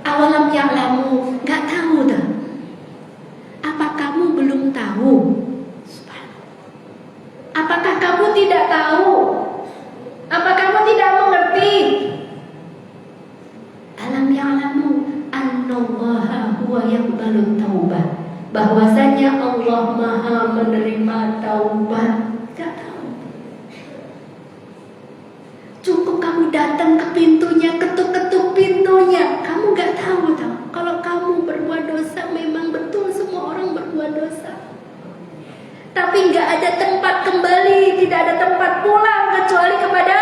awalam ya'lamu, nggak tahu dah. Apa kamu belum tahu? Apakah kamu tidak tahu? Apa kamu tidak mengerti? Alam ya'lamu annallaha huwa yaqbalu taubah, bahwasanya Allah Maha menerima taubat. Gak tahu. Cukup kamu datang ke pintunya, ketuk-ketuk pintunya, kamu gak tahu tau. Kalau kamu berbuat dosa, memang betul semua orang berbuat dosa. Tapi gak ada tempat kembali, tidak ada tempat pulang kecuali kepada.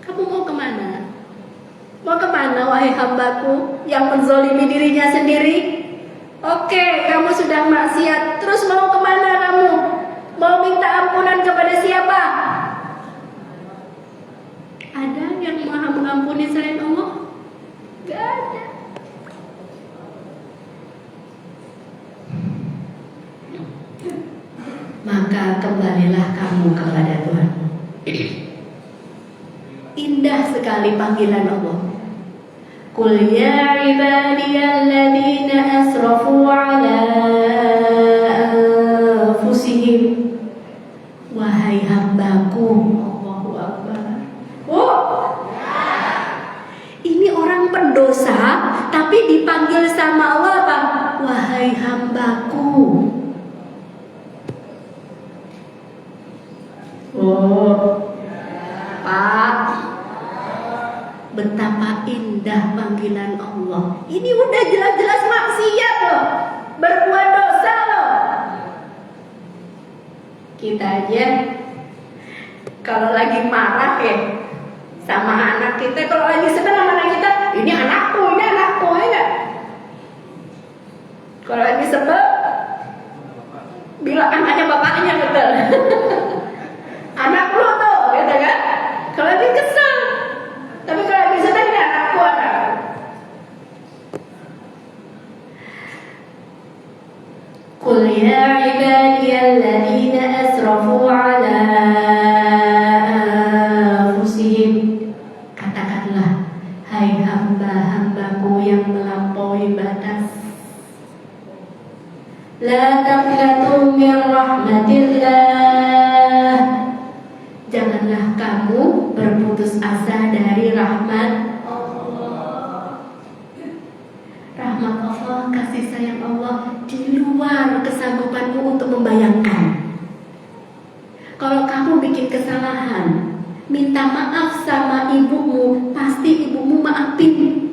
Kamu mau kemana? Mau kemana wahai hambaku yang menzolimi dirinya sendiri? Oke, kamu sudah maksiat, terus mau kemana kamu? Mau minta ampunan kepada siapa? Ada yang maha mengampuni selain Allah? Gak ada. Maka kembalilah kamu kepada Tuhan. Indah sekali panggilan Allah. Qul ya ibadiyalladzina asrafu ala anfusihim. Wahai hambaku, Allahu Akbar. Ini orang pendosa tapi dipanggil sama Allah apa? Wahai hambaku. Pak, betapa indah panggilan Allah. Ini udah jelas-jelas maksiat loh, berbuat dosa loh. Kita aja kalau lagi marah ya sama anak kita, kalau lagi senang sama anak kita, ini anakku, ya enggak? Kalau lagi sebel, bilang anaknya bapaknya, betul. Anak lu tuh, gitu kan? Kalau lagi kesel, tapi kalau lagi senang ini anakku, anak. Qul ya ibadiyalladzina asrafu ala anfusihim. Katakanlah, hai hamba-hambaku yang melampaui batas. La taqnatu min rahmatillah. Janganlah kamu berputus asa dari rahmat Allah. Rahmat Allah, kasih sayang Allah di luar kesanggupanmu untuk membayangkan. Kalau kamu bikin kesalahan, minta maaf sama ibumu, pasti ibumu maafin.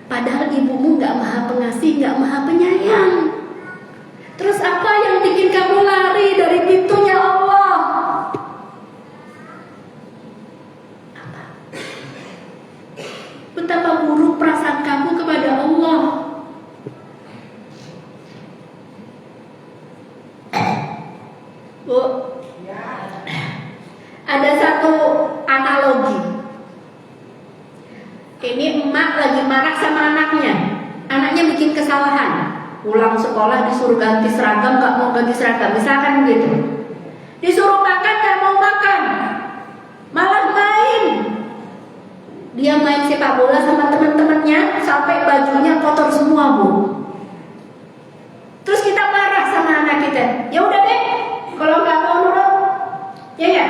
Padahal ibumu gak maha pengasih, gak maha penyayang. Terus apa yang bikin kamu lari dari pintunya Allah? Apa? Betapa buruk perasaan kamu kepada Allah. Bu, ada satu analogi. Ini emak lagi marah sama anaknya. Anaknya bikin kesalahan. Pulang sekolah disuruh ganti seragam, gak mau ganti seragam. Misalkan begitu. Disuruh makan, gak mau makan. Malah main. Dia main sepak bola sama teman-temannya sampai bajunya kotor semua, Bu. Terus kita marah sama anak kita. Ya udah deh, kalau nggak mau nurut, ya.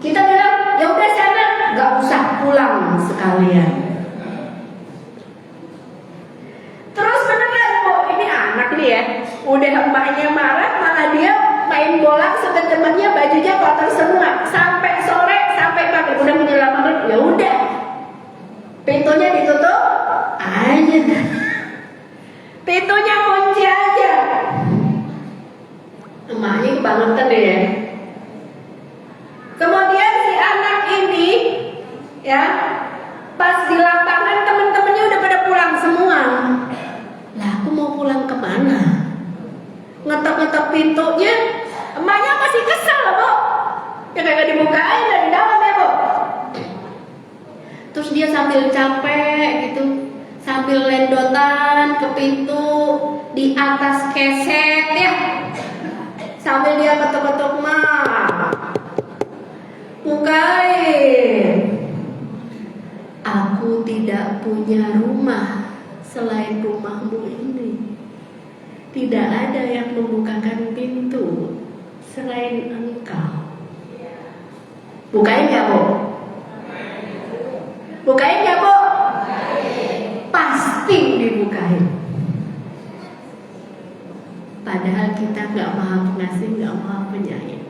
Kita bilang, ya udah sana, nggak usah pulang sekalian. Terus beneran, Bu, ini anak nih ya, udah emaknya marah, malah dia main bola sama temannya, bajunya kotor semua, sampai sore, sampai pagi, udah menjelang maghrib, ya udah, pintunya ditutup aja, pintunya kunci aja. Emaknya kebangetan deh ya. Kemudian si anak ini ya, pas di lapangan temen-temennya udah pada pulang semua. Lah aku mau pulang kemana? Ngetok-ngetok pintunya, emaknya masih kesel, Bu. Ya kagak dibukain dari dalam ya, Bu. Terus dia sambil capek gitu, sambil lendotan ke pintu di atas keset ya, sambil dia ketuk-ketuk, "Mak, bukain. Aku tidak punya rumah selain rumahmu ini. Tidak ada yang membukakan pintu selain engkau." Bukain ya, Bu? Bukain ya, Bu? Pasti dibukain. Padahal kita gak maha pengasih, gak maha penyayang.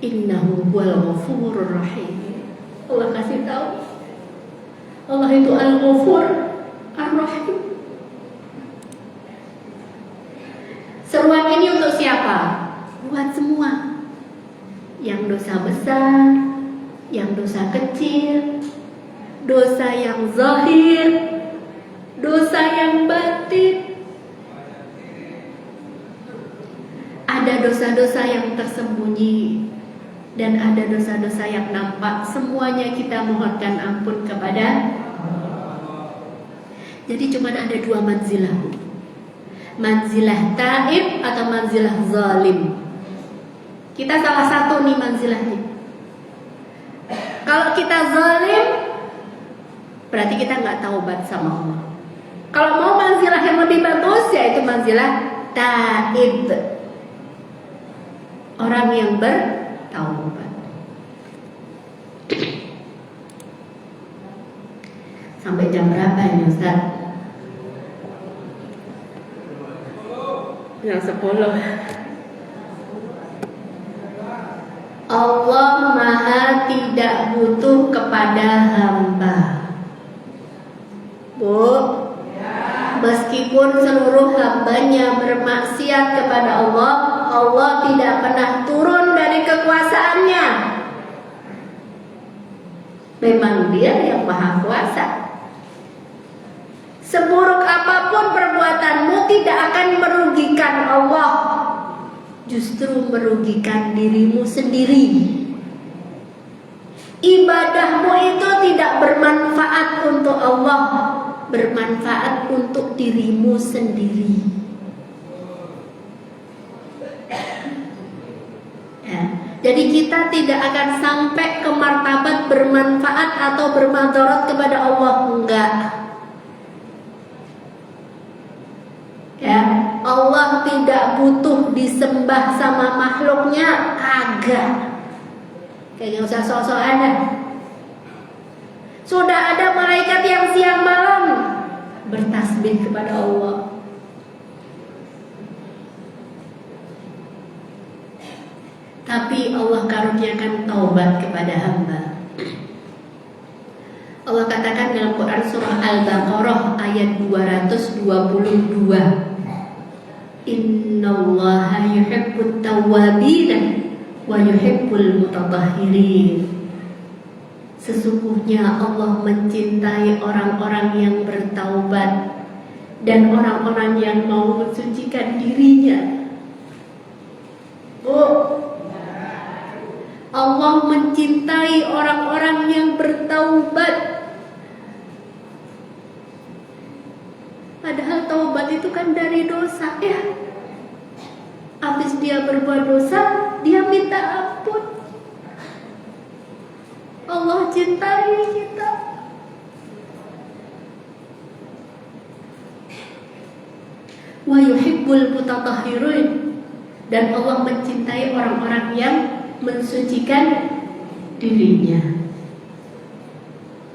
Innahu huwal ghafurur rahim. Allah kasih tahu, Allah itu Al-Ghafur Ar-Rahim. Seruan ini untuk siapa? Buat semua. Yang dosa besar, yang dosa kecil, dosa yang zahir, dosa yang batin. Ada dosa-dosa yang tersembunyi dan ada dosa-dosa yang nampak. Semuanya kita mohonkan ampun kepada. Jadi cuma ada dua manzilah, manzilah taib atau manzilah zalim. Kita salah satu nih manzilahnya. Kalau kita zalim, berarti kita nggak taubat sama Allah. Kalau mau manzilah yang lebih bagus, yaitu manzilah taib, orang yang bertaubat. Sampai jam berapa ini, Ustaz? Jam 10. Allah Maha tidak butuh kepada hamba. Bu, meskipun seluruh hambanya bermaksiat kepada Allah, Allah tidak pernah turun dari kekuasaannya. Memang Dia yang Maha Kuasa. Seburuk apapun perbuatanmu tidak akan merugikan Allah, justru merugikan dirimu sendiri. Ibadahmu itu tidak bermanfaat untuk Allah, bermanfaat untuk dirimu sendiri. Ya, jadi kita tidak akan sampai ke martabat bermanfaat atau bermadarat kepada Allah, enggak. Ya, Allah tidak butuh disembah sama makhluknya, kagak. Kayaknya usah sok-sokan dah. Sudah ada malaikat yang siang malam bertasbih kepada Allah. Tapi Allah karuniakan taubat kepada hamba. Allah Allah katakan dalam Quran surah Al-Baqarah ayat 222, Innallaha yuhibbut tawwabin wa yuhibbul mutatahhirin. Sesungguhnya Allah mencintai orang-orang yang bertaubat dan orang-orang yang mau mensucikan dirinya. Allah mencintai orang-orang yang bertaubat. Padahal taubat itu kan dari dosa ya. Habis dia berbuat dosa, dia minta ampun. Allah cintai kita. Wa yuhibbul mutatahhirin, dan Allah mencintai orang-orang yang mensucikan dirinya.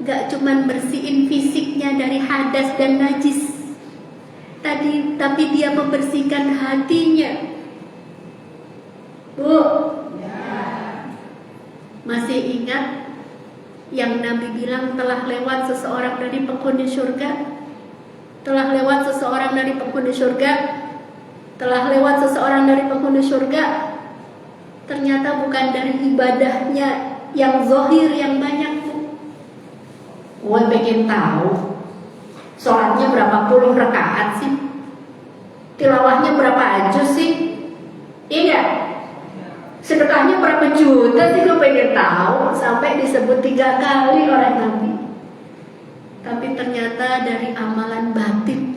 Gak cuman bersihin fisiknya dari hadas dan najis tapi dia membersihkan hatinya. Bu, masih ingat yang Nabi bilang telah lewat seseorang dari penghuni surga? Telah lewat seseorang dari penghuni surga. Telah lewat seseorang dari penghuni surga. Ternyata bukan dari ibadahnya yang zahir yang banyak, Bu. Gue pengen tahu sholatnya berapa puluh rakaat sih? Tilawahnya berapa juz sih? Iya. Sedekahnya berapa juta sih? Gue pengen tahu. Sampai disebut 3 kali oleh Nabi. Tapi ternyata dari amalan batin,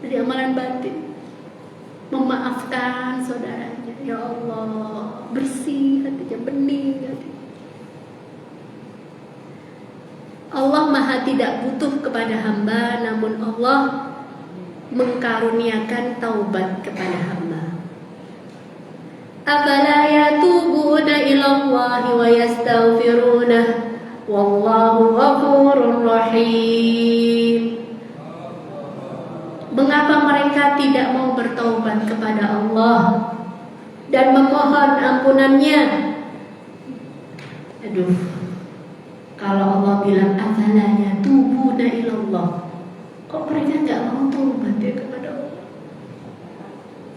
dari amalan batin, memaafkan saudaranya. Ya Allah, bersih hatinya, bening hati. Allah maha tidak butuh kepada hamba, namun Allah mengkaruniakan taubat kepada hamba. Afala yatubuna ilallahi wa yastaghfirunah wallahu ghafurur rahim. Mengapa mereka tidak mau bertaubat kepada Allah dan memohon ampunannya? Aduh, kalau Allah bilang afala yatubuna ilallah, kok mereka nggak mau taubat ya kepada Allah?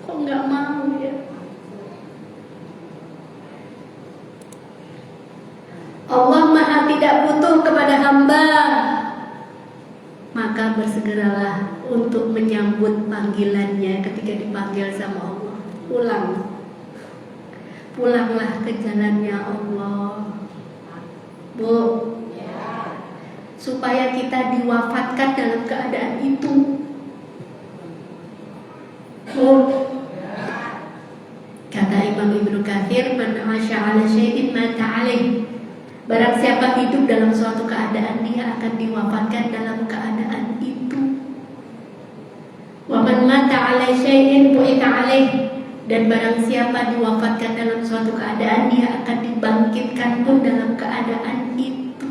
Kok nggak mau ya? Allah maha tidak butuh kepada hamba, maka bersegeralah untuk menyambut panggilannya ketika dipanggil sama Allah. Pulanglah ke jalannya Allah, Bu, supaya kita diwafatkan dalam keadaan itu. Bu, kata Imam Ibnu Katsir, man 'asha 'ala syai'in mata 'alaih. Barang siapa hidup dalam suatu keadaan, dia akan diwafatkan dalam keadaan itu. Wa man mata 'ala syai'in bu'itha 'alaih. Dan barang siapa diwafatkan dalam suatu keadaan, dia akan dibangkitkan pun dalam keadaan itu.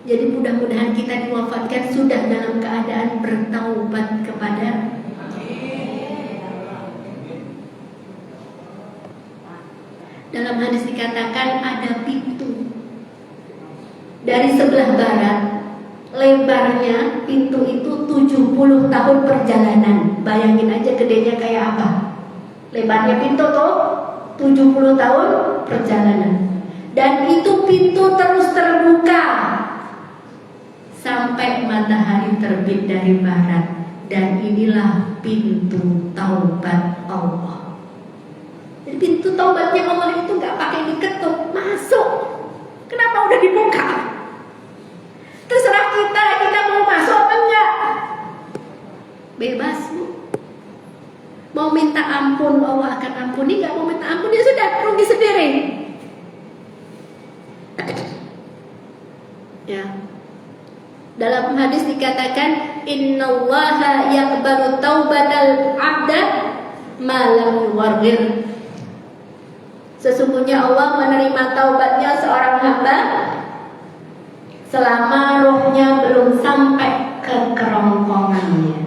Jadi mudah-mudahan kita diwafatkan sudah dalam keadaan bertaubat kepada. Dalam hadis dikatakan ada pintu dari sebelah barat, lebarnya pintu itu 70 tahun perjalanan. Bayangin aja gedenya kayak apa. Lebarnya pintu tuh 70 tahun perjalanan. Dan itu pintu terus terbuka sampai matahari terbit dari barat. Dan inilah pintu taubat Allah. Jadi pintu taubatnya Allah itu gak pakai diketuk, masuk. Kenapa udah dibuka? Terserah kita mau masuk apa enggak. Bebas, Bu. Mau minta ampun, Allah akan ampuni. Gak mau minta ampun, ya sudah, rugi sendiri. Ya. Dalam hadis dikatakan, innallaha yaqbalu taubatal 'abda ma lam yuwarrir. Sesungguhnya Allah menerima taubatnya seorang hamba selama ruhnya belum sampai ke kerongkongannya.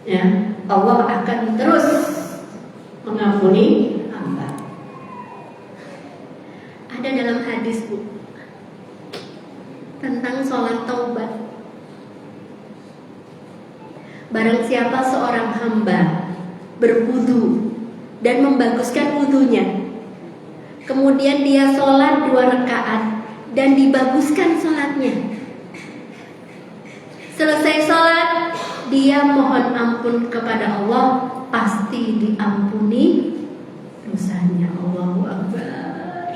Ya, Allah akan terus mengampuni hamba. Ada siapa seorang hamba berwudu dan membaguskan wudunya, kemudian dia sholat 2 rakaat dan dibaguskan sholatnya. Selesai sholat, dia mohon ampun kepada Allah, pasti diampuni dosanya. Allahu Akbar.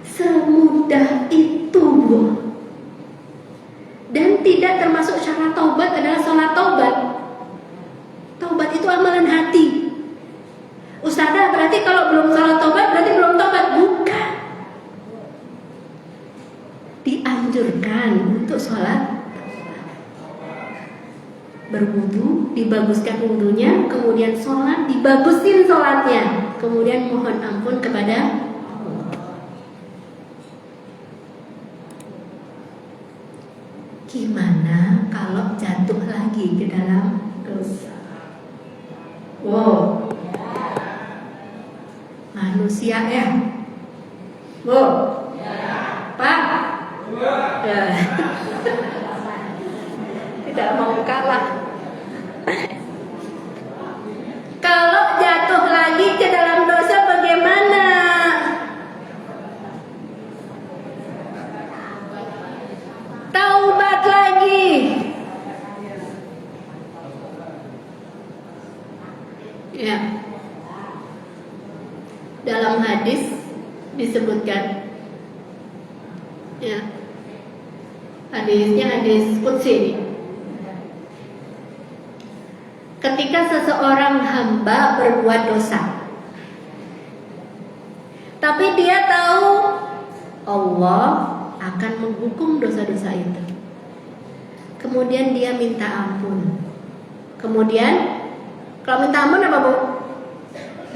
Semudah itu, Bu. Dan tidak termasuk syarat taubat adalah sholat taubat. Taubat itu amalan hati. Ustazah, berarti kalau belum sholat taubat berarti belum taubat? Bukan. Dianjurkan untuk sholat, berwudu, dibaguskan wudunya, kemudian sholat, dibagusin sholatnya, kemudian mohon ampun kepada Allah. Gimana kalau jatuh lagi ke dalam dosa? Wow, manusia ya, wow, Pak, ya. Tidak mau kalah. Kalau jatuh lagi ke dalam dosa bagaimana? Taubat lagi. Ya. Dalam hadis disebutkan, ya, hadisnya hadis qudsi ini. Ketika seseorang hamba berbuat dosa, tapi dia tahu Allah akan menghukum dosa-dosa itu, kemudian dia minta ampun. Kemudian kalau minta ampun apa, Bu?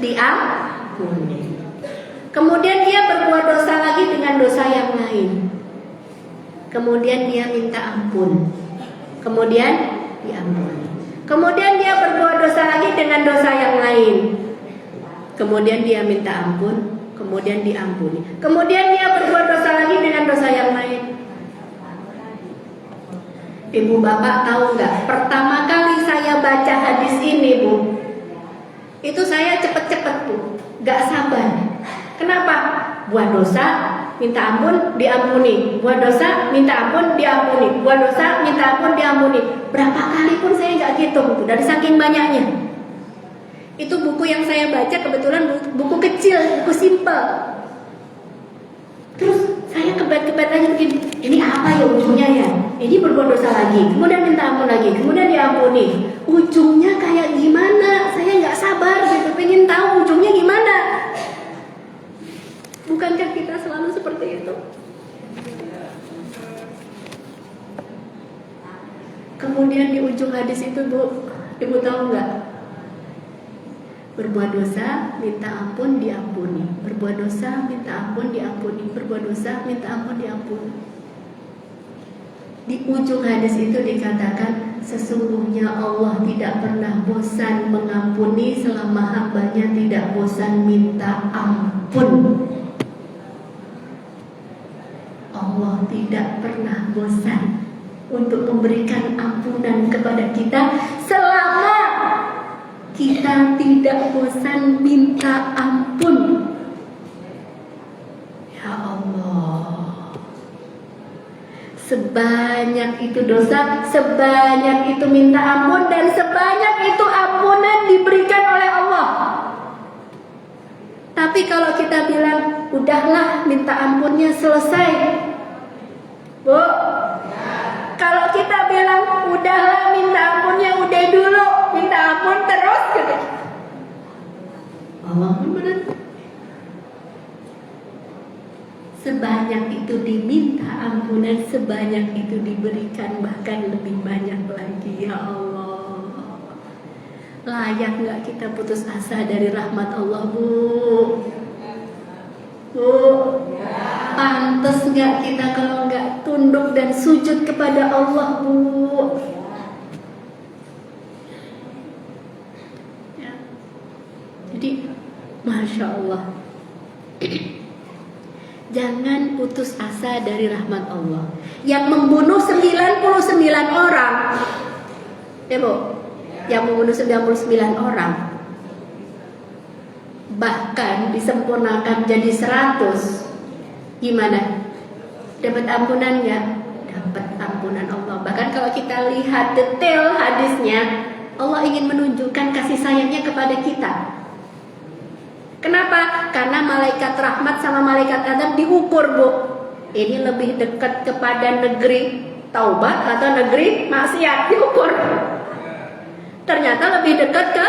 Diampuni. Kemudian dia berbuat dosa lagi dengan dosa yang lain, kemudian dia minta ampun, kemudian diampuni. Kemudian dia berbuat dosa lagi dengan dosa yang lain, kemudian dia minta ampun, kemudian diampuni. Kemudian dia berbuat dosa lagi dengan dosa yang lain. Ibu bapak tahu nggak? Pertama kali saya baca hadis ini, Bu, itu saya cepet-cepet, Bu, nggak sabar. Kenapa? Buat dosa minta ampun, diampuni. Buat dosa minta ampun, diampuni. Buat dosa minta ampun, diampuni. Berapa kali pun saya nggak hitung, dari saking banyaknya. Itu buku yang saya baca kebetulan buku kecil, buku simpel. Terus saya kebet-kebet aja begini, ini apa ya ujungnya ya? Ini berbuat dosa lagi, kemudian minta ampun lagi, kemudian diampuni. Ujungnya kayak gimana? Saya nggak sabar gitu, pengen tahu ujungnya gimana. Bukankah kita selalu seperti itu? Kemudian di ujung hadis itu, Bu, Ibu tahu nggak? Berbuat dosa, minta ampun, diampuni. Berbuat dosa, minta ampun, diampuni. Berbuat dosa, minta ampun, diampuni. Di ujung hadis itu dikatakan, sesungguhnya Allah tidak pernah bosan mengampuni selama hambanya tidak bosan minta ampun. Allah tidak pernah bosan untuk memberikan ampunan kepada kita selama kita tidak bosan minta ampun. Ya Allah, sebanyak itu dosa, sebanyak itu minta ampun, dan sebanyak itu ampunan diberikan oleh Allah. Tapi kalau kita bilang, udahlah minta ampunnya selesai, Bu. Kalau kita bilang, udahlah minta ampunnya udah dulu, minta ampun terus gitu. Allahumma benar. Sebanyak itu diminta ampunan, sebanyak itu diberikan, bahkan lebih banyak lagi. Ya Allah, layak nggak kita putus asa dari rahmat Allah, Bu? Bu, pantas nggak kita kalau nggak tunduk dan sujud kepada Allah, Bu? Ya. Jadi, Masya Allah, jangan putus asa dari rahmat Allah. Yang membunuh 99 orang Ya Bu, yang membunuh 99 orang. Bahkan disempurnakan jadi 100. Gimana? Dapat ampunan nggak? Dapat ampunan Allah. Bahkan kalau kita lihat detail hadisnya, Allah ingin menunjukkan kasih sayangnya kepada kita. Kenapa? Karena malaikat rahmat sama malaikat azab diukur, Bu. Ini lebih dekat kepada negeri taubat atau negeri maksiat, diukur. Ternyata lebih dekat ke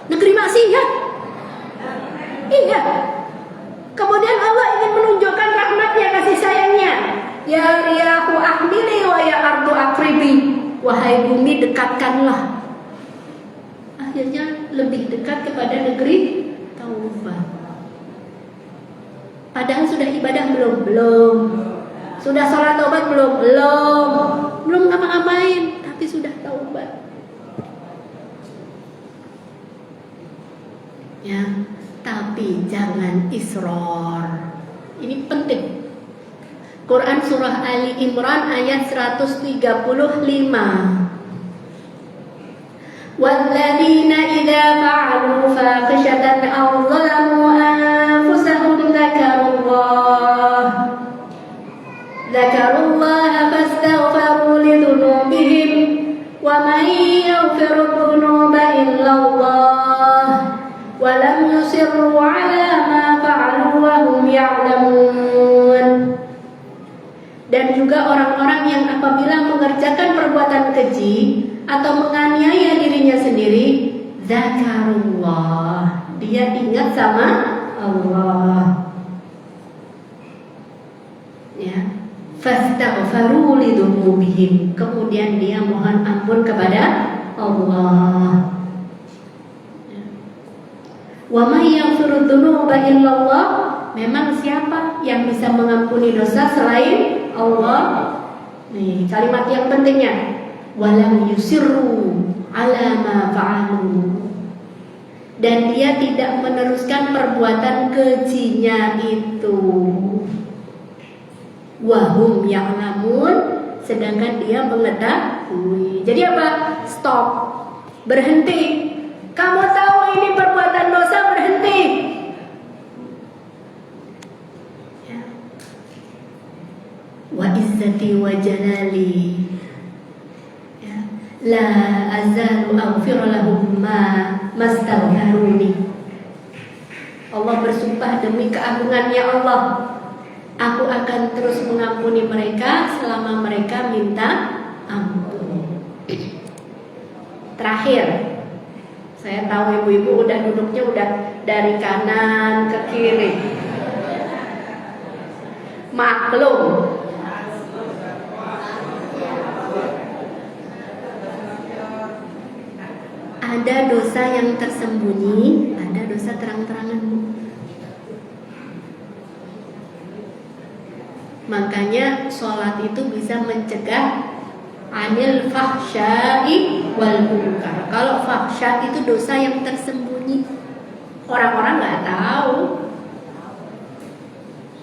negeri maksiat. Iya. Kemudian Allah ingin menunjukkan rahmatnya, kasih sayangnya. Ya riyahu ahmili wa ya ardu akribi. Wahai bumi, dekatkanlah. Akhirnya lebih dekat kepada negeri taubat. Padahal sudah ibadah belum? Belum. Sudah sholat taubat belum? Belum. Belum ngapa-ngapain, tapi sudah taubat. Ya, tapi jangan isror. Ini penting. Quran surah Ali Imran ayat 135. وَالَّذِينَ إِذَا فَعَلُوا فَاحِشَةً أَوْ ظَلَمُوا أَنفُسَهُمْ ذَكَرُوا اللَّهَ فَاسْتَغْفَرُوا لِذُنُوبِهِمْ وَمَن يَغْفِرُ الذُّنُوبَ إِلَّا اللَّهُ وَلَمْ يُصِرُّوا عَلَى مَا فَعَلُوا وَهُمْ يَعْلَمُونَ. Dan juga orang-orang yang apabila mengerjakan perbuatan keji atau menganiaya dirinya sendiri, zakarullah, dia ingat sama Allah. Ya, fastaghfaru lidzunubihim, kemudian dia mohon ampun kepada Allah. Wa may yaghfiru dzunuba illallah, memang siapa yang bisa mengampuni dosa selain Allah? Nih, kalimat yang pentingnya, walam yusirru ala ma fa'alu, dan dia tidak meneruskan perbuatan kejinya itu. Wahum ya'lamun, sedangkan dia mengetahui. Jadi apa? Stop, berhenti. Kamu tahu ini perbuatan dosa, berhenti. Ya. Wa izzati wa jalali, la azalu aghfir lahum mastaghfaruni. Allah bersumpah demi keagungannya Allah, aku akan terus mengampuni mereka selama mereka minta ampun. Terakhir, saya tahu ibu-ibu udah duduknya udah dari kanan ke kiri. Maklum. Ada dosa yang tersembunyi, ada dosa terang-terangan. Makanya sholat itu bisa mencegah anil fahsya'i wal munkar. Kalau fahsya itu dosa yang tersembunyi, orang-orang nggak tahu.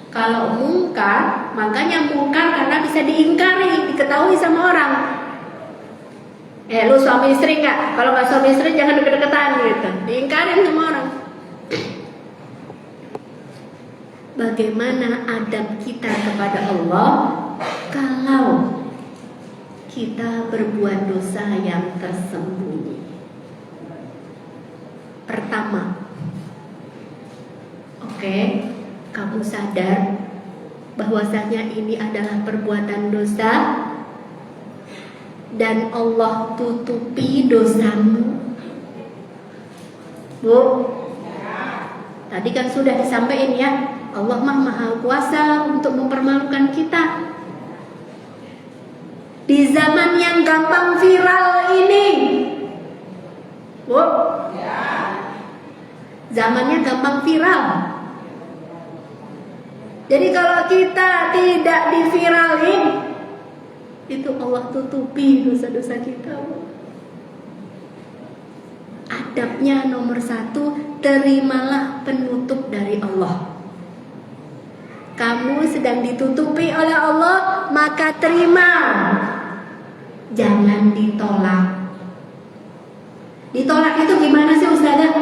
Kalau munkar, makanya munkar karena bisa diingkari, diketahui sama orang. Lu suami istri nggak? Kalau nggak suami istri jangan deket-deketan gitu. Diingkarin sama orang. Bagaimana adab kita kepada Allah kalau kita berbuat dosa yang tersembunyi? Pertama, kamu sadar bahwasanya ini adalah perbuatan dosa dan Allah tutupi dosamu. Bu, tadi kan sudah disampaikan ya, Allah Maha Kuasa untuk mempermalukan kita. Di zaman yang gampang viral ini, Bu, zamannya gampang viral. Jadi kalau kita tidak diviralin, itu Allah tutupi dosa-dosa kita. Adabnya nomor 1, terimalah penutup dari Allah. Kamu sedang ditutupi oleh Allah, maka terima. jangan ditolak. Ditolak itu gimana sih Ustazah?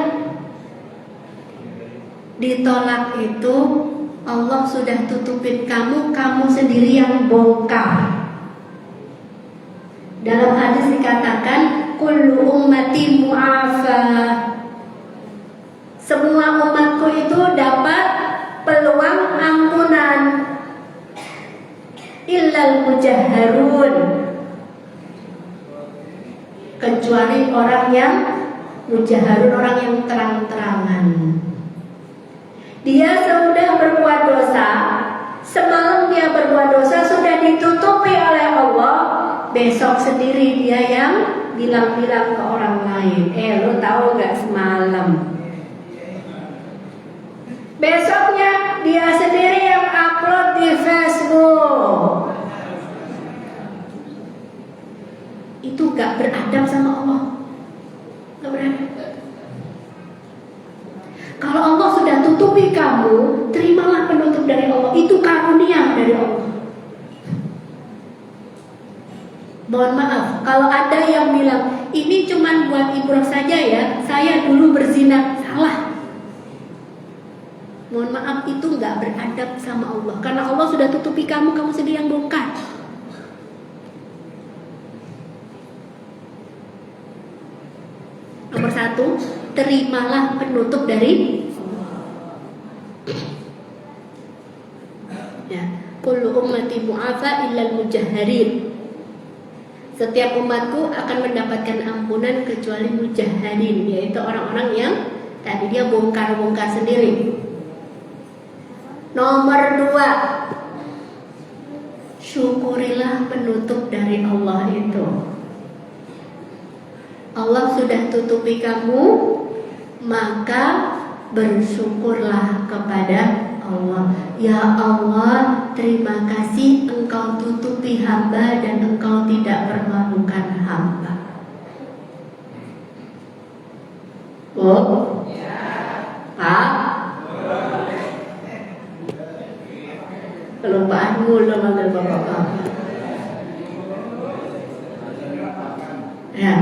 Ditolak itu Allah sudah tutupin kamu, kamu sendiri yang bongkar. Dalam hadis dikatakan kullu ummati mu'afa. Semua umatku itu dapat peluang ampunan illal mujahharun, kecuali orang yang mujahharun, orang yang terang-terangan. Dia sudah berbuat dosa, semalam dia berbuat dosa sudah ditutupi oleh Allah, besok sendiri dia yang bilang-bilang ke orang lain, lo tahu gak semalam? Besoknya dia sendiri yang upload di Facebook. Itu gak beradab sama Allah. Gak beradab. Kalau Allah sudah tutupi kamu, terimalah penutup dari Allah. Itu karunia dari Allah. Mohon maaf, kalau ada yang bilang ini cuma buat ibrah saja ya, saya dulu berzina, salah. Mohon maaf, itu nggak beradab sama Allah. Karena Allah sudah tutupi kamu, kamu sendiri yang bongkar. Nomor 1, terimalah penutup dari ya, kullu ummati mu'afa illal mujahharin. Setiap umatku akan mendapatkan ampunan kecuali mujahharin, yaitu orang-orang yang tadi dia bongkar-bongkar sendiri. Nomor 2, syukurilah penutup dari Allah itu. Allah sudah tutupi kamu, maka bersyukurlah kepada Allah. Ya Allah, terima kasih Engkau tutupi hamba dan Engkau tidak permalukan hamba. Oh, Pak, kelupaan mulu manggil bapak-bapak. Ya,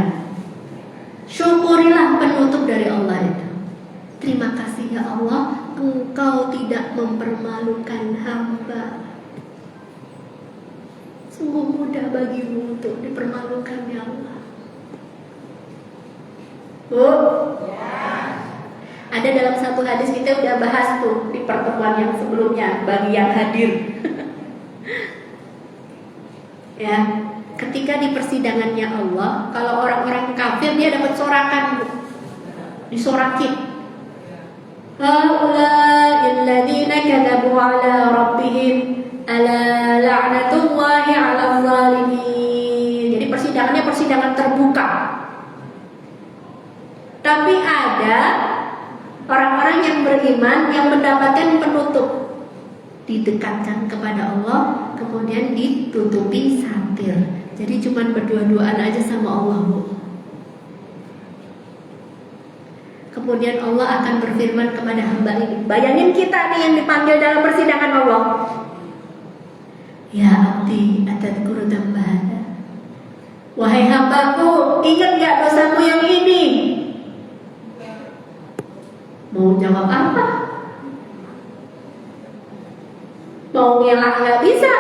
syukurilah penutup dari Allah itu. Terima kasih ya Allah, Engkau tidak mempermalukan hamba. Sungguh mudah bagimu untuk dipermalukan ya Allah. Ada dalam satu hadis, kita udah bahas tuh di pertemuan yang sebelumnya bagi yang hadir. Ya, ketika di persidangannya Allah, kalau orang-orang kafir dia dapat sorakan, disorakin. Haula'il ladzina kadzabu 'ala rabbihim ala la'natullahi 'alal zalimin. Jadi persidangannya persidangan terbuka. Tapi ada orang-orang yang beriman yang mendapatkan penutup, didekatkan kepada Allah, kemudian ditutupi satir. Jadi cuman berdua-duaan aja sama Allah, Bu. Kemudian Allah akan berfirman kepada hamba ini. Bayangin kita nih yang dipanggil dalam persidangan Allah. Ya abdi atadkuru dambahana. Wahai hambaku, ingat gak dosamu yang ini? Mau jawab apa? Mau ngelak gak bisa,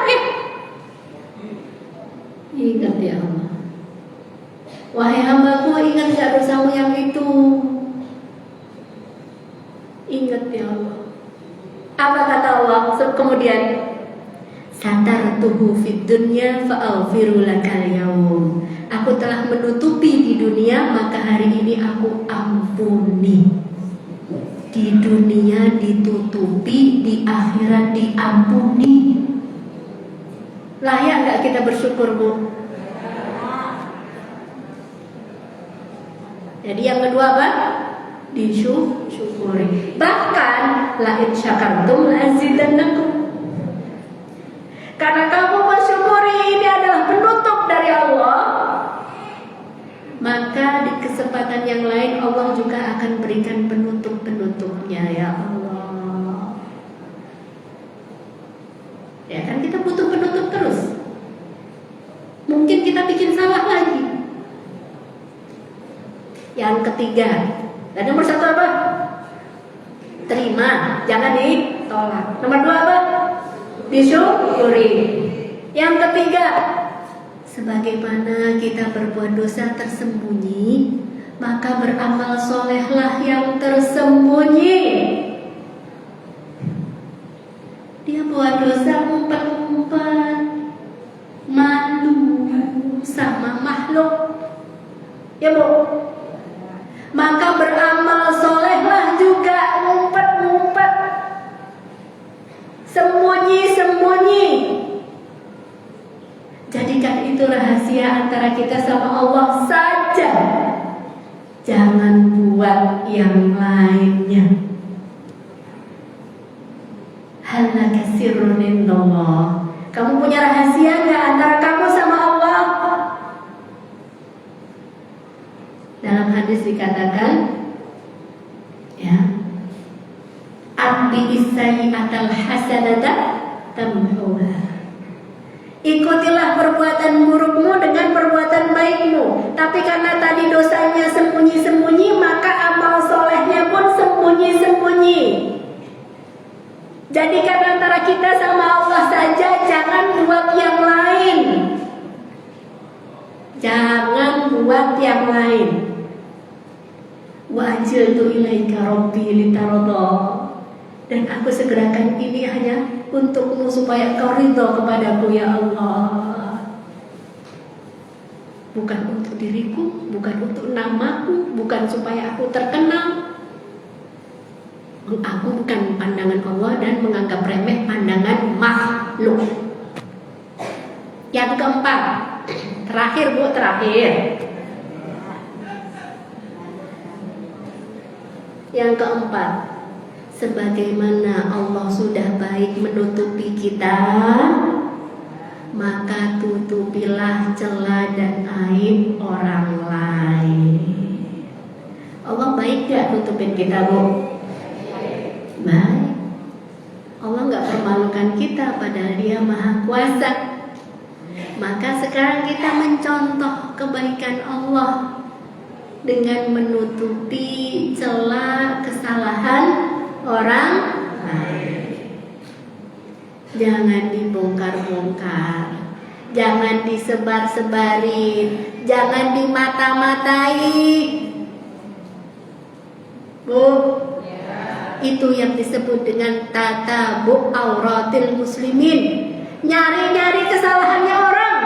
Ingat ya Allah. Wahai hambaku, ingat gak dosamu yang itu? Ingat ya Allah. Apa kata Allah kemudian? Satartuhu fid dunya fa'aghfiru lakal yaum. Aku telah menutupi di dunia, maka hari ini aku ampuni. Di dunia ditutupi, di akhirat diampuni. Layak gak kita bersyukur, Bu? Jadi yang kedua apa? Disyukuri. Bahkan la in syakartum la azidannakum. Karena kamu bersyukuri ini adalah penutup dari Allah, maka di kesempatan yang lain Allah juga akan berikan penutup-penutupnya ya Allah. Ya kan kita butuh penutup terus. Mungkin kita bikin salah Yang ketiga, dan nomor satu apa? Terima, jangan ditolak. Nomor dua apa? Disyukuri. Yang ketiga, sebagaimana kita berbuat dosa tersembunyi, maka beramal solehlah yang tersembunyi. Dia buat dosa ngumpet-ngumpet, malu sama makhluk, ya Bu. Maka beramal solehlah juga ngumpet-ngumpet, sembunyi-sembunyi. Jadikan itu rahasia antara kita sama Allah saja. Jangan buat yang lainnya. Hal laka sirrun indallah. Kamu punya rahasia nggak antara kamu sama Allah? Dalam hadis dikatakan, ya, atbi'is sayyi'atal hasanata tamhuha. Ikutilah perbuatan burukmu dengan perbuatan baikmu. Tapi karena tadi dosanya sembunyi-sembunyi, maka amal solehnya pun sembunyi-sembunyi. Jadikan antara kita sama Allah saja, jangan buat yang lain. Jangan buat yang lain. Wa ajiltu ilaika rabbi litaradha. Dan aku segerakan ini hanya untukmu supaya kau ridho kepadaku ya Allah. Bukan untuk diriku, bukan untuk namaku, bukan supaya aku terkenal. Aku bukan pandangan Allah dan menganggap remeh pandangan makhluk. Yang keempat, terakhir Bu, terakhir. Yang keempat, sebagaimana Allah sudah baik menutupi kita, maka tutupilah celah dan aib orang lain. Allah baik gak nutupin kita Bu? Baik. Allah gak permalukan kita, padahal Dia Maha Kuasa. Maka sekarang kita mencontoh kebaikan Allah dengan menutupi celah kesalahan orang lain. Jangan dibongkar-bongkar, jangan disebar-sebarin, jangan dimata-matai. Bu, itu yang disebut dengan tatabu auratil muslimin. Nyari-nyari kesalahannya orang.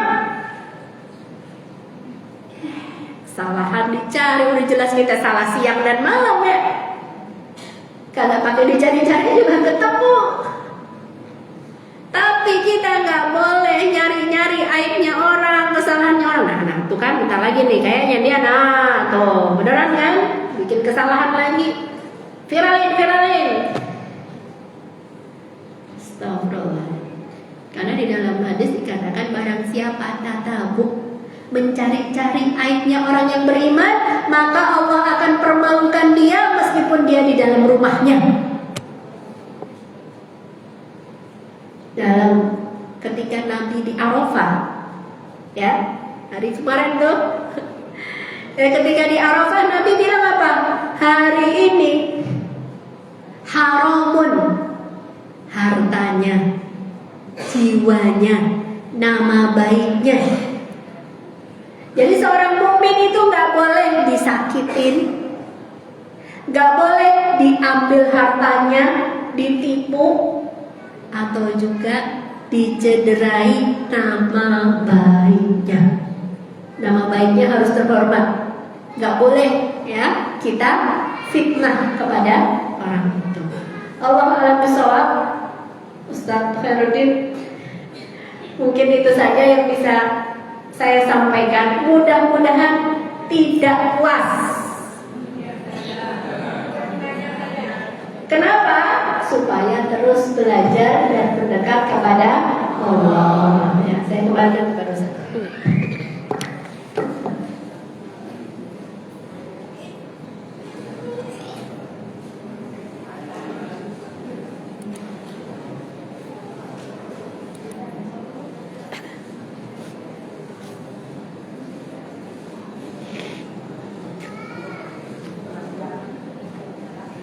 Kesalahan dicari, udah jelas kita salah siang dan malam ya. Kalau pakai dicari-cari juga ketemu. Tapi kita nggak boleh nyari-nyari aibnya orang, kesalahannya orang. Nah, itu kan bentar lagi nih kayaknya dia, nah tuh beneran kan, bikin kesalahan lagi, viralin. Astagfirullah. Karena di dalam hadis dikatakan barang siapa tatabuk, mencari-cari aibnya orang yang beriman, maka Allah akan permalukan dia meskipun dia di dalam rumahnya. Dalam ketika Nabi di Arafah, ya hari kemarin tuh, ketika di Arafah Nabi bilang apa? Hari ini haramun hartanya, jiwanya, nama baiknya. Jadi seorang mukmin itu nggak boleh disakitin, nggak boleh diambil hartanya, ditipu, atau juga dicederai nama baiknya. Nama baiknya harus terhormat. Nggak boleh ya kita fitnah kepada orang itu. Allah a'lam bishawab. Ustaz Khairuddin, mungkin itu saja yang bisa saya sampaikan. Mudah-mudahan tidak puas. Kenapa? Supaya terus belajar dan mendekat kepada Allah. Ya, saya kembalikan kepada